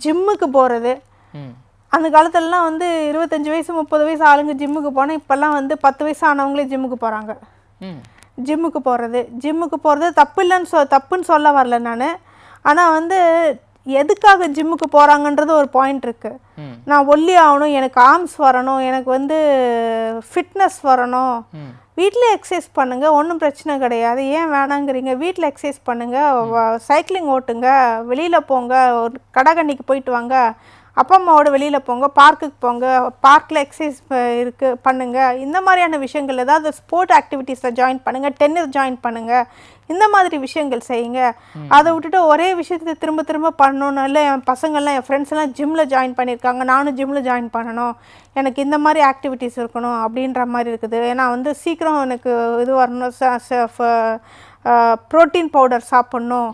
ஜிம்முக்கு போகிறது. அந்த காலத்துலலாம் வந்து 25 வயசு 30 வயசு ஆளுங்க ஜிம்முக்கு போனால் இப்போல்லாம் வந்து 10 வயசு ஆனவங்களே ஜிம்முக்கு போகிறாங்க. ஜிம்முக்கு போகிறது தப்புன்னு சொல்ல வரல நான். ஆனால் வந்து எதுக்காக ஜிம்முக்கு போகிறாங்கன்றது ஒரு பாயிண்ட் இருக்குது. நான் ஒல்லி ஆகணும், எனக்கு ஆர்ம்ஸ் வரணும், எனக்கு வந்து ஃபிட்னஸ் வரணும், வீட்டில் எக்ஸசைஸ் பண்ணுங்கள், ஒன்றும் பிரச்சனை கிடையாது, ஏன் வேணாங்கிறீங்க? வீட்டில் எக்ஸசைஸ் பண்ணுங்கள், சைக்கிளிங் ஓட்டுங்க, வெளியில் போங்க, ஒரு கடைக்கண்ணிக்கு போயிட்டு வாங்க, அப்பா அம்மாவோட வெளியில் போங்க, பார்க்குக்கு போங்க, பார்க்கில் எக்ஸசைஸ் இருக்குது பண்ணுங்கள். இந்த மாதிரியான விஷயங்கள் ஏதாவது ஸ்போர்ட் ஆக்டிவிட்டீஸில் ஜாயின் பண்ணுங்கள், டென்னிஸ் ஜாயின் பண்ணுங்கள், இந்த மாதிரி விஷயங்கள் செய்யுங்க. அதை விட்டுட்டு ஒரே விஷயத்தை திரும்ப திரும்ப பண்ணணும். இல்லை என் பசங்கள்லாம் என் ஃப்ரெண்ட்ஸ் எல்லாம் ஜிம்மில் ஜாயின் பண்ணியிருக்காங்க, நானும் ஜிம்மில் ஜாயின் பண்ணணும், எனக்கு இந்த மாதிரி ஆக்டிவிட்டீஸ் இருக்கணும் அப்படின்ற மாதிரி இருக்குது. ஏன்னா வந்து சீக்கிரம் எனக்கு இது வரணும், ப்ரோட்டீன் பவுடர் சாப்பிட்ணும்,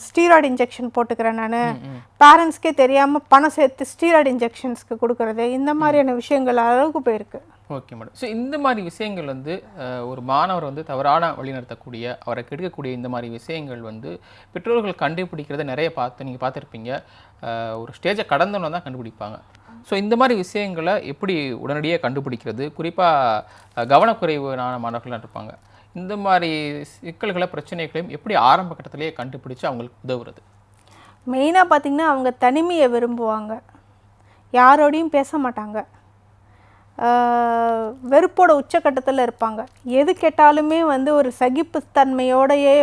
ஸ்டீராய்டு இன்ஜெக்ஷன் போட்டுக்கிறேன் நான், பேரண்ட்ஸ்க்கே தெரியாமல் பணம் சேர்த்து ஸ்டீராய்டு இன்ஜெக்ஷன்ஸ்க்கு கொடுக்குறது, இந்த மாதிரியான விஷயங்கள் அளவுக்கு போயிருக்கு. Okay madam. ஸோ இந்த மாதிரி விஷயங்கள் வந்து ஒரு மாணவர் வந்து தவறான வழிநடத்தக்கூடிய, அவரை கெடுக்கக்கூடிய இந்த மாதிரி விஷயங்கள் வந்து பெற்றோர்கள் கண்டுபிடிக்கிறத நிறைய நீங்கள் பார்த்துருப்பீங்க. ஒரு ஸ்டேஜை கடந்தவங்க தான் கண்டுபிடிப்பாங்க. ஸோ இந்த மாதிரி விஷயங்களை எப்படி உடனடியாக கண்டுபிடிக்கிறது, குறிப்பாக கவனக்குறைவான மாணவர்களாக இருப்பாங்க, இந்த மாதிரி சிக்கல்களை பிரச்சனைகளையும் எப்படி ஆரம்ப கட்டத்திலேயே கண்டுபிடிச்சு அவங்களுக்கு உதவுறது? மெயினாக பார்த்திங்கன்னா அவங்க தனிமையை விரும்புவாங்க, யாரோடையும் பேச மாட்டாங்க, வெறுப்போட உச்சக்கட்டத்தில் இருப்பாங்க, எது கேட்டாலுமே வந்து ஒரு சகிப்புத்தன்மையோடையே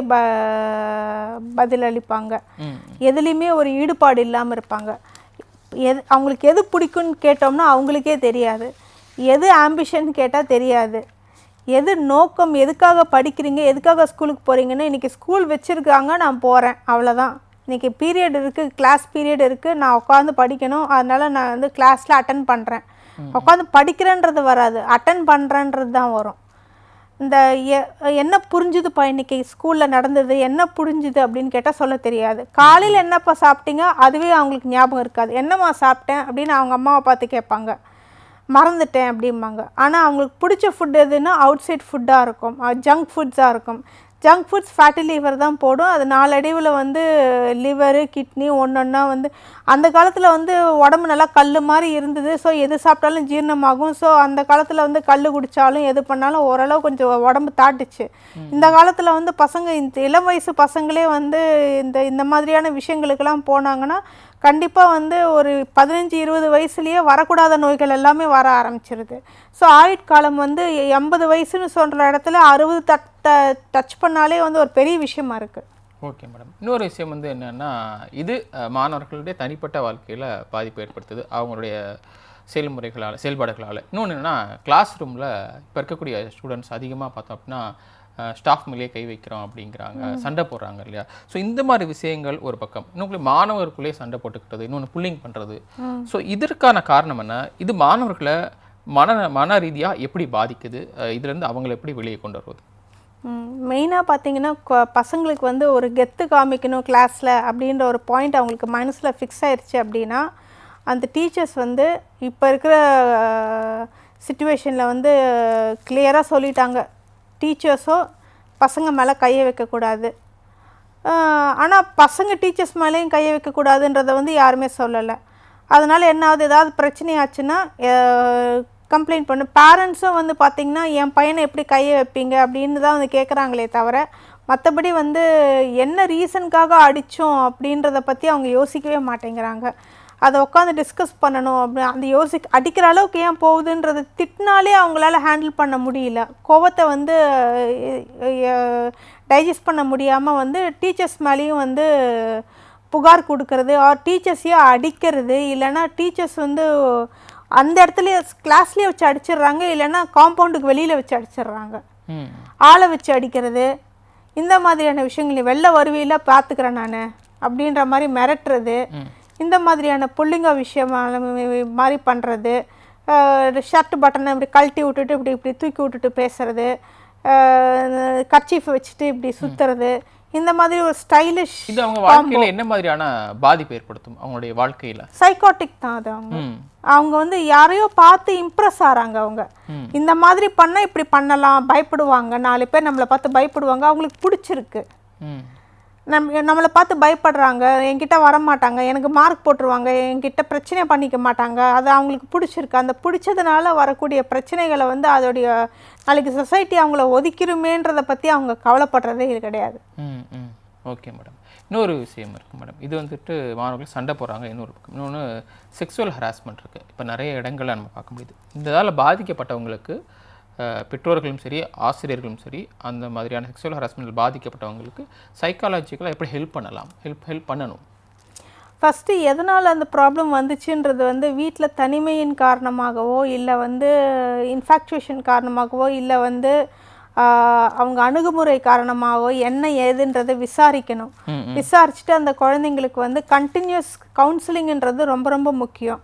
பதிலளிப்பாங்க, எதுலேயுமே ஒரு ஈடுபாடு இல்லாமல் இருப்பாங்க. அவங்களுக்கு எது பிடிக்குன்னு கேட்டோம்னா அவங்களுக்கே தெரியாது, எது ஆம்பிஷன் கேட்டால் தெரியாது, எது நோக்கம், எதுக்காக படிக்கிறீங்க, எதுக்காக ஸ்கூலுக்கு போகிறீங்கன்னு, இன்றைக்கி ஸ்கூல் வச்சுருக்காங்க நான் போகிறேன் அவ்வளோதான், இன்றைக்கி பீரியட் இருக்குது, கிளாஸ் பீரியட் இருக்குது, நான் உட்காந்து படிக்கணும், அதனால் நான் வந்து கிளாஸில் அட்டன் பண்ணுறேன், உட்காந்து படிக்கிறேன்றது வராது, அட்டன் பண்ணுறேன்றது தான் வரும். இந்த என்ன புரிஞ்சுதுப்பா இன்றைக்கி ஸ்கூலில் நடந்தது, என்ன புரிஞ்சுது அப்படின்னு கேட்டால் சொல்ல தெரியாது. காலையில் என்னப்பா சாப்பிட்டீங்க அதுவே அவங்களுக்கு ஞாபகம் இருக்காது. என்னம்மா சாப்பிட்டேன் அப்படின்னு அவங்க அம்மாவை பார்த்து கேட்பாங்க, மறந்துட்டேன் அப்படிம்பாங்க. ஆனால் அவங்களுக்கு பிடிச்ச ஃபுட் எதுன்னா அவுட் சைட் ஃபுட்டாக இருக்கும், ஜங்க் ஃபுட்ஸாக இருக்கும். ஜங்க் ஃபுட்ஸ் ஃபேட்டி லிவர் தான் போடும், அது நாளடைவில் வந்து லிவரு கிட்னி ஒன்றொன்னா வந்து அந்த காலத்தில் வந்து உடம்பு நல்லா கல் மாதிரி இருந்தது. ஸோ எது சாப்பிட்டாலும் ஜீரணமாகும். ஸோ அந்த காலத்தில் வந்து கல் குடித்தாலும் எது பண்ணாலும் ஓரளவு கொஞ்சம் உடம்பு தாட்டுச்சு. இந்த காலத்தில் வந்து பசங்க இந்த இளம் வயசு பசங்களே வந்து இந்த மாதிரியான விஷயங்களுக்கெல்லாம் போனாங்கன்னா கண்டிப்பாக வந்து ஒரு 15-20 வயசுலேயே வரக்கூடாத நோய்கள் எல்லாமே வர ஆரம்பிச்சிருது. ஸோ ஆயுட்காலம் வந்து 80 வயசுன்னு சொல்கிற இடத்துல 60 டச் பண்ணாலே வந்து ஒரு பெரிய விஷயமா இருக்குது. Okay madam. இன்னொரு விஷயம் வந்து என்னென்னா, இது மாணவர்களுடைய தனிப்பட்ட வாழ்க்கையில் பாதிப்பு ஏற்படுத்துது அவங்களுடைய செயல்பாடுகளால். இன்னொன்று என்னென்னா, கிளாஸ் ரூமில் இப்போ இருக்கக்கூடிய ஸ்டூடெண்ட்ஸ் அதிகமாக பார்த்தோம் அப்படின்னா ஸ்டாஃப் மேலேயே கை வைக்கிறோம் அப்படிங்கிறாங்க, சண்டை போடுறாங்க இல்லையா? ஸோ இந்த மாதிரி விஷயங்கள் ஒரு பக்கம், இன்னும் மாணவர்களுக்குள்ளேயே சண்டை போட்டுக்கிட்டது, இன்னொன்று புல்லிங் பண்ணுறது. ஸோ இதற்கான காரணம் என்ன? இது மாணவர்களை மன ரீதியாக எப்படி பாதிக்குது? இதுலேருந்து அவங்களை எப்படி வெளியே கொண்டு வருவது? மெயினாக பார்த்தீங்கன்னா பசங்களுக்கு வந்து ஒரு கெத்து காமிக்கணும் கிளாஸில் அப்படின்ற ஒரு பாயிண்ட் அவங்களுக்கு மனசில் ஃபிக்ஸ் ஆயிடுச்சு அப்படின்னா, அந்த டீச்சர்ஸ் வந்து இப்போ இருக்கிற சிச்சுவேஷனில் வந்து கிளியராக சொல்லிட்டாங்க, டீச்சர்ஸோ பசங்க மேலே கையை வைக்கக்கூடாது. ஆனால் பசங்க டீச்சர்ஸ் மேலேயும் கையை வைக்கக்கூடாதுன்றதை வந்து யாருமே சொல்லலை. அதனால் என்னாவது ஏதாவது பிரச்சனை ஆச்சுன்னா கம்ப்ளைண்ட் பண்ணு. பேரண்ட்ஸும் வந்து பார்த்திங்கன்னா என் பையனை எப்படி கையை வைப்பீங்க அப்படின்னு தான் வந்து கேட்குறாங்களே தவிர, மற்றபடி வந்து என்ன ரீசனுக்காக அடித்தோம் அப்படின்றத பற்றி அவங்க யோசிக்கவே மாட்டேங்கிறாங்க. அதை உட்காந்து டிஸ்கஸ் பண்ணணும் அப்படி அந்த அடிக்கிற அளவுக்கு ஏன் போகுதுன்றது திட்டினாலே அவங்களால ஹேண்டில் பண்ண முடியல. கோவத்தை வந்து டைஜஸ்ட் பண்ண முடியாமல் வந்து டீச்சர்ஸ் மேலேயும் வந்து புகார் கொடுக்கறது, ஆர் டீச்சர்ஸையே அடிக்கிறது, இல்லைன்னா டீச்சர்ஸ் வந்து அந்த இடத்துலையே கிளாஸ்லேயே வச்சு அடிச்சிடுறாங்க, இல்லைன்னா காம்பவுண்டுக்கு வெளியில் வச்சு அடிச்சிடுறாங்க, ஆளை வச்சு அடிக்கிறது, இந்த மாதிரியான விஷயங்கள். வெளில வருவியில் பார்த்துக்கிறேன் நான் அப்படின்ற மாதிரி மிரட்டுறது, இந்த மாதிரியான புள்ளிங்க விஷயம் மாதிரி பண்ணுறது, ஷர்ட் பட்டனை இப்படி கழட்டி விட்டுட்டு இப்படி தூக்கி விட்டுட்டு பேசுறது, கர்ச்சீஃபை வச்சுட்டு இப்படி சுற்றுறது, இந்த மாதிரி ஒரு ஸ்டைலிஷ். இது அவங்க வாழ்க்கையில் என்ன மாதிரியான பாதிப்பு ஏற்படுத்தும்? அவங்களுடைய வாழ்க்கையில் சைக்காட்டிக் தான் அது. அவங்க வந்து யாரையோ பார்த்து இம்ப்ரெஸ் ஆகிறாங்க. அவங்க இந்த மாதிரி பண்ணால் இப்படி பண்ணலாம், பயப்படுவாங்க, 4 பேர் நம்மளை பார்த்து பயப்படுவாங்க, அவங்களுக்கு பிடிச்சிருக்கு. நம்மளை பார்த்து பயப்படுறாங்க, என்கிட்ட வரமாட்டாங்க, எனக்கு மார்க் போட்டுருவாங்க, என்கிட்ட பிரச்சனை பண்ணிக்க மாட்டாங்க, அது அவங்களுக்கு பிடிச்சிருக்கு. அந்த பிடிச்சதுனால வரக்கூடிய பிரச்சனைகளை வந்து அதோடைய நாளைக்கு சொசைட்டி அவங்கள ஒதுக்கிருமேன்றதை பற்றி அவங்க கவலைப்படுறதே இது கிடையாது. Okay madam. இன்னொரு விஷயம் இருக்குது மேடம், இது வந்துட்டு மாணவர்கள் சண்டை போடுறாங்க, இன்னொரு பக்கம். இன்னொன்று செக்ஸுவல் ஹராஸ்மெண்ட் இருக்குது. இப்போ நிறைய இடங்களில் நம்ம பார்க்க முடியுது. இதனால் பாதிக்கப்பட்டவங்களுக்கு பெற்றோர்களும் சரி, ஆசிரியர்களும் சரி, அந்த மாதிரியான செக்ஸுவல் ஹராஸ்மெண்ட் பாதிக்கப்பட்டவங்களுக்கு சைக்காலஜிக்கலாக எப்படி ஹெல்ப் பண்ணலாம், ஹெல்ப் பண்ணணும்? ஃபஸ்ட்டு எதனால் அந்த ப்ராப்ளம் வந்துச்சுன்றது வந்து வீட்டில் தனிமையின் காரணமாகவோ இல்லை வந்து இன்ஃபாக்சுவேஷன் காரணமாகவோ இல்லை வந்து அவங்க அணுகுமுறை காரணமாகவோ என்ன ஏதுன்றதை விசாரிக்கணும். விசாரிச்சுட்டு அந்த குழந்தைங்களுக்கு வந்து கண்டினியூஸ் கவுன்சிலிங்ன்றது ரொம்ப ரொம்ப முக்கியம்.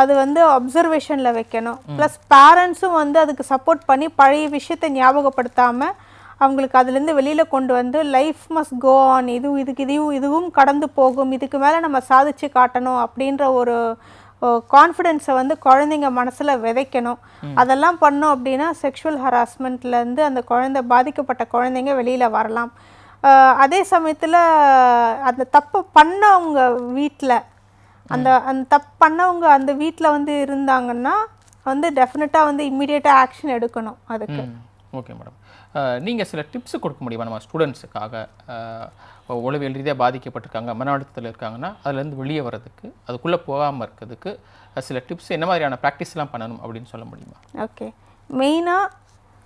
அது வந்து அப்சர்வேஷனில் வைக்கணும். ப்ளஸ் பேரண்ட்ஸும் வந்து அதுக்கு சப்போர்ட் பண்ணி பழைய விஷயத்தை ஞாபகப்படுத்தாமல் அவங்களுக்கு அதுலேருந்து வெளியில் கொண்டு வந்து லைஃப் மஸ்ட் கோ ஆன், இதுவும் கடந்து போகும், இதுக்கு மேலே நம்ம சாதிச்சு காட்டணும் அப்படின்ற ஒரு கான்ஃபிடென்ஸை வந்து குழந்தைங்க மனசில் விதைக்கணும். அதெல்லாம் பண்ணோம் அப்படின்னா செக்ஷுவல் ஹராஸ்மெண்ட்லேருந்து அந்த பாதிக்கப்பட்ட குழந்தைங்க வெளியில் வரலாம். அதே சமயத்தில் அந்த தப்பு பண்ணவங்க வீட்டில் அந்த தப்பு பண்ணவங்க அந்த வீட்டில் வந்து இருந்தாங்கன்னா வந்து டெஃபினட்டாக வந்து இம்மிடியேட்டாக ஆக்ஷன் எடுக்கணும் அதுக்கு. ஓகே மேடம், நீங்கள் சில டிப்ஸ் கொடுக்க முடியுமா நம்ம ஸ்டூடெண்ட்ஸுக்காக? உளவியல் ரீதியாக பாதிக்கப்பட்டிருக்காங்க, மன அழுத்தத்தில் இருக்காங்கன்னா அதுலேருந்து வெளியே வர்றதுக்கு, அதுக்குள்ளே போகாமல் இருக்கிறதுக்கு சில டிப்ஸ் என்ன மாதிரியான ப்ராக்டிஸ்லாம் பண்ணணும் அப்படின்னு சொல்ல முடியுமா? ஓகே, மெயினாக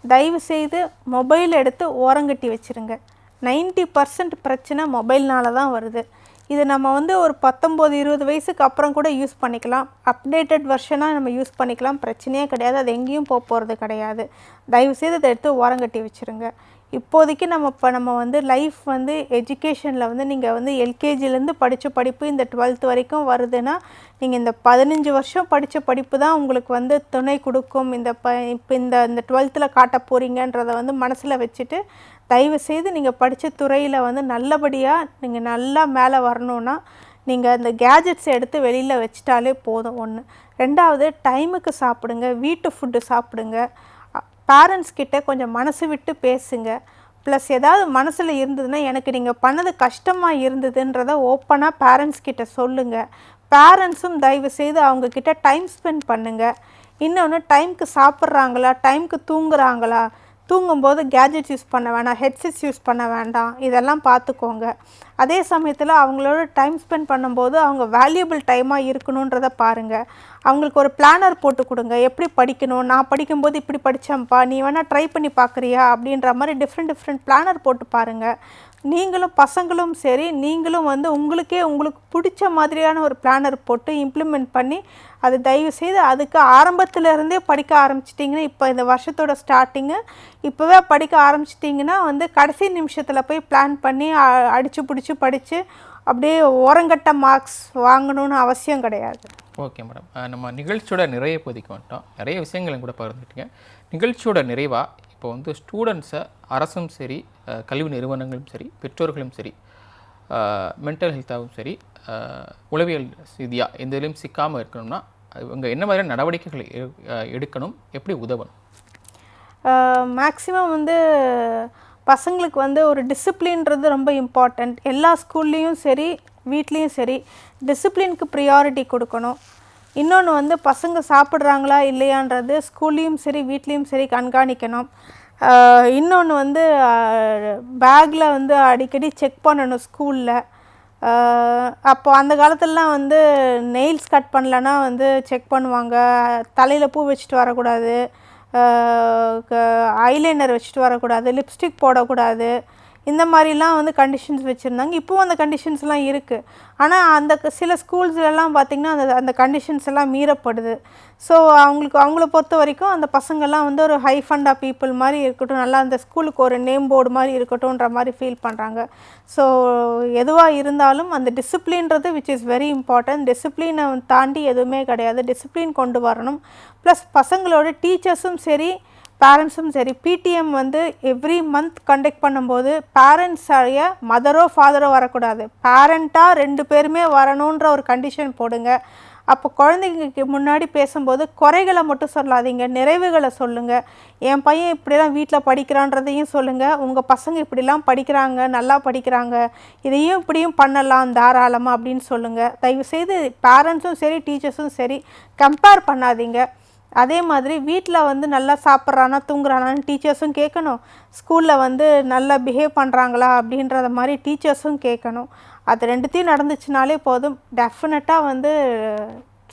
தயவு செய்து மொபைல் எடுத்து ஓரங்கட்டி வச்சுருங்க. 90% பிரச்சனை மொபைல்னால தான் வருது. இது நம்ம வந்து ஒரு 19-20 வயசுக்கு அப்புறம் கூட யூஸ் பண்ணிக்கலாம். அப்டேட்டட் வெர்ஷனாக நம்ம யூஸ் பண்ணிக்கலாம், பிரச்சனையே கிடையாது. அது எங்கேயும் போகிறது கிடையாது. தயவுசெய்து அதை எடுத்து ஓரங்கட்டி வச்சுருங்க. இப்போதைக்கு நம்ம வந்து லைஃப் வந்து எஜுகேஷனில் வந்து நீங்கள் வந்து எல்கேஜிலேருந்து படித்த படிப்பு இந்த 12th வரைக்கும் வருதுன்னா நீங்கள் இந்த 15 வருஷம் படித்த படிப்பு தான் உங்களுக்கு வந்து துணை கொடுக்கும். இப்போ இந்த 12th காட்ட போகிறீங்கன்றதை வந்து மனசில் வச்சுட்டு தயவுசெய்து நீங்கள் படித்த துறையில் வந்து நல்லபடியாக நீங்கள் நல்லா மேலே வரணுன்னா நீங்கள் அந்த கேஜெட்ஸ் எடுத்து வெளியில் வச்சிட்டாலே போதும். ஒன்று. ரெண்டாவது, டைமுக்கு சாப்பிடுங்க, வீட்டு ஃபுட்டு சாப்பிடுங்க. பேரண்ட்ஸ் கிட்ட கொஞ்சம் மனசு விட்டு பேசுங்க. ப்ளஸ் ஏதாவது மனசில் இருந்ததுன்னா எனக்கு நீங்கள் பண்ணது கஷ்டமாக இருந்ததுன்றதை ஓப்பனாக பேரண்ட்ஸ் கிட்ட சொல்லுங்கள். பேரண்ட்ஸும் தயவுசெய்து அவங்கக்கிட்ட டைம் ஸ்பெண்ட் பண்ணுங்கள். இன்னொன்று, டைமுக்கு சாப்பிட்றாங்களா, டைமுக்கு தூங்குறாங்களா, தூங்கும்போது கேஜெட்ஸ் யூஸ் பண்ண வேண்டாம், ஹெட்செட்ஸ் யூஸ் பண்ண வேண்டாம், இதெல்லாம் பார்த்துக்கோங்க. அதே சமயத்தில் அவங்களோட டைம் ஸ்பெண்ட் பண்ணும்போது அவங்க வேல்யூபிள் டைமாக இருக்கணுன்றதை பாருங்கள். அவங்களுக்கு ஒரு பிளானர் போட்டு கொடுங்க, எப்படி படிக்கணும், நான் படிக்கும்போது இப்படி படித்தேன்ப்பா, நீ வேணால் ட்ரை பண்ணி பார்க்குறியா அப்படின்ற மாதிரி டிஃப்ரெண்ட் பிளானர் போட்டு பாருங்கள். நீங்களும் பசங்களும் சரி, நீங்களும் வந்து உங்களுக்கு பிடிச்ச மாதிரியான ஒரு பிளானர் போட்டு இம்ப்ளிமெண்ட் பண்ணி அது தயவுசெய்து அதுக்கு ஆரம்பத்திலேருந்தே படிக்க ஆரம்பிச்சிட்டிங்கன்னா, இப்போ இந்த வருஷத்தோட ஸ்டார்டிங்கு இப்போவே படிக்க ஆரம்பிச்சிட்டிங்கன்னா வந்து கடைசி நிமிஷத்தில் போய் பிளான் பண்ணி அடித்து பிடிச்சி படித்து அப்படியே ஓரங்கட்ட மார்க்ஸ் வாங்கணும்னு அவசியம் கிடையாது. ஓகே மேடம், நம்ம நிகழ்ச்சியோட நிறைய பகுதிக்கு வந்துட்டோம். நிறைய விஷயங்களும் கூட பகிர்ந்துட்டீங்க. நிகழ்ச்சியோட நிறைவாக இப்போ வந்து ஸ்டூடெண்ட்ஸை அரசும் சரி, கல்வி நிறுவனங்களும் சரி, பெற்றோர்களும் சரி, மென்டல் ஹெல்த்தாகவும் சரி, உளவியல் ரீதியாக எந்த இதுலையும் சிக்காமல் இருக்கணும்னா இவங்க என்ன மாதிரியான நடவடிக்கைகளை எடுக்கணும், எப்படி உதவணும்? மேக்ஸிமம் வந்து பசங்களுக்கு வந்து ஒரு டிசிப்ளின்றது ரொம்ப இம்பார்ட்டண்ட். எல்லா ஸ்கூல்லேயும் சரி, வீட்லேயும் சரி, டிசிப்ளினுக்கு ப்ரியாரிட்டி கொடுக்கணும். இன்னொன்று வந்து பசங்க சாப்பிட்றாங்களா இல்லையான்றது ஸ்கூல்லேயும் சரி, வீட்லேயும் சரி கண்காணிக்கணும். இன்னொன்று வந்து பேக்கில் வந்து அடிக்கடி செக் பண்ணணும் ஸ்கூலில். அப்போ அந்த காலத்துலலாம் வந்து நெயில்ஸ் கட் பண்ணலன்னா வந்து செக் பண்ணுவாங்க, தலையில் பூ வச்சுட்டு வரக்கூடாது, ஐலைனர் வச்சுட்டு வரக்கூடாது, லிப்ஸ்டிக் போடக்கூடாது, இந்த மாதிரிலாம் வந்து கண்டிஷன்ஸ் வச்சுருந்தாங்க. இப்போவும் அந்த கண்டிஷன்ஸ்லாம் இருக்குது. ஆனால் அந்த சில ஸ்கூல்ஸ்லலாம் பார்த்திங்கன்னா அந்த கண்டிஷன்ஸ் எல்லாம் மீறப்படுது. ஸோ அவங்கள பொறுத்த வரைக்கும் அந்த பசங்கள்லாம் வந்து ஒரு ஹை ஃபண்டா பீப்புள் மாதிரி இருக்கட்டும், நல்லா அந்த ஸ்கூலுக்கு ஒரு நேம் போர்டு மாதிரி இருக்கட்டும்ன்ற மாதிரி ஃபீல் பண்ணுறாங்க. ஸோ எதுவாக இருந்தாலும் அந்த டிசிப்ளின்றது விச் இஸ் வெரி இம்பார்ட்டன்ட். டிசிப்ளினை தாண்டி எதுவுமே கிடையாது. டிசிப்ளின் கொண்டு வரணும். ப்ளஸ் பசங்களோட டீச்சர்ஸும் சரி, பேரண்ட்ஸும் சரி, பிடிஎம் வந்து எவ்ரி மந்த் கண்டக்ட் பண்ணும்போது பேரண்ட்ஸாய மதரோ ஃபாதரோ வரக்கூடாது, பேரண்ட்டாக 2 பேருமே வரணுன்ற ஒரு கண்டிஷன் போடுங்க. அப்போ குழந்தைங்களுக்கு முன்னாடி பேசும்போது குறைகளை மட்டும் சொல்லாதீங்க, நிறைவுகளை சொல்லுங்கள். என் பையன் இப்படிலாம் வீட்டில் படிக்கிறான்றதையும் சொல்லுங்கள், உங்கள் பசங்க இப்படிலாம் படிக்கிறாங்க, நல்லா படிக்கிறாங்க, இதையும் இப்படியும் பண்ணலாம் தாராளமாக அப்படின்னு சொல்லுங்கள். தயவுசெய்து பேரண்ட்ஸும் சரி, டீச்சர்ஸும் சரி கம்பேர் பண்ணாதீங்க. அதே மாதிரி வீட்டில் வந்து நல்லா சாப்பிட்றானா தூங்குறானான்னு டீச்சர்ஸும் கேட்கணும், ஸ்கூலில் வந்து நல்லா பிஹேவ் பண்ணுறாங்களா அப்படின்றத மாதிரி டீச்சர்ஸும் கேட்கணும். அது 2த்தையும் நடந்துச்சுனாலே போதும், டெஃபினட்டாக வந்து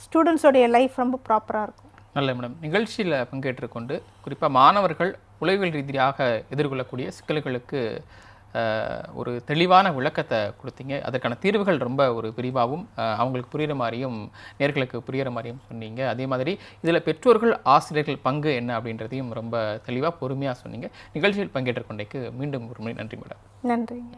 ஸ்டூடெண்ட்ஸோடைய லைஃப் ரொம்ப ப்ராப்பராக இருக்கும். நல்ல மேடம், நிகழ்ச்சியில் பங்கேற்றுக்கொண்டு குறிப்பாக மாணவர்கள் உளவியல் ரீதியாக எதிர்கொள்ளக்கூடிய சிக்கல்களுக்கு ஒரு தெளிவான விளக்கத்தை கொடுத்தீங்க. அதற்கான தீர்வுகள் ரொம்ப ஒரு விரிவாகவும் அவங்களுக்கு புரிகிற மாதிரியும் நேர்களுக்கு புரிகிற மாதிரியும் சொன்னீங்க. அதே மாதிரி இதில் பெற்றோர்கள் ஆசிரியர்கள் பங்கு என்ன அப்படின்றதையும் ரொம்ப தெளிவாக பொறுமையாக சொன்னீங்க. நிகழ்ச்சியில் பங்கேற்றுக் கொண்டைக்கு மீண்டும் ஒரு முறை நன்றி மேடம். நன்றிங்க.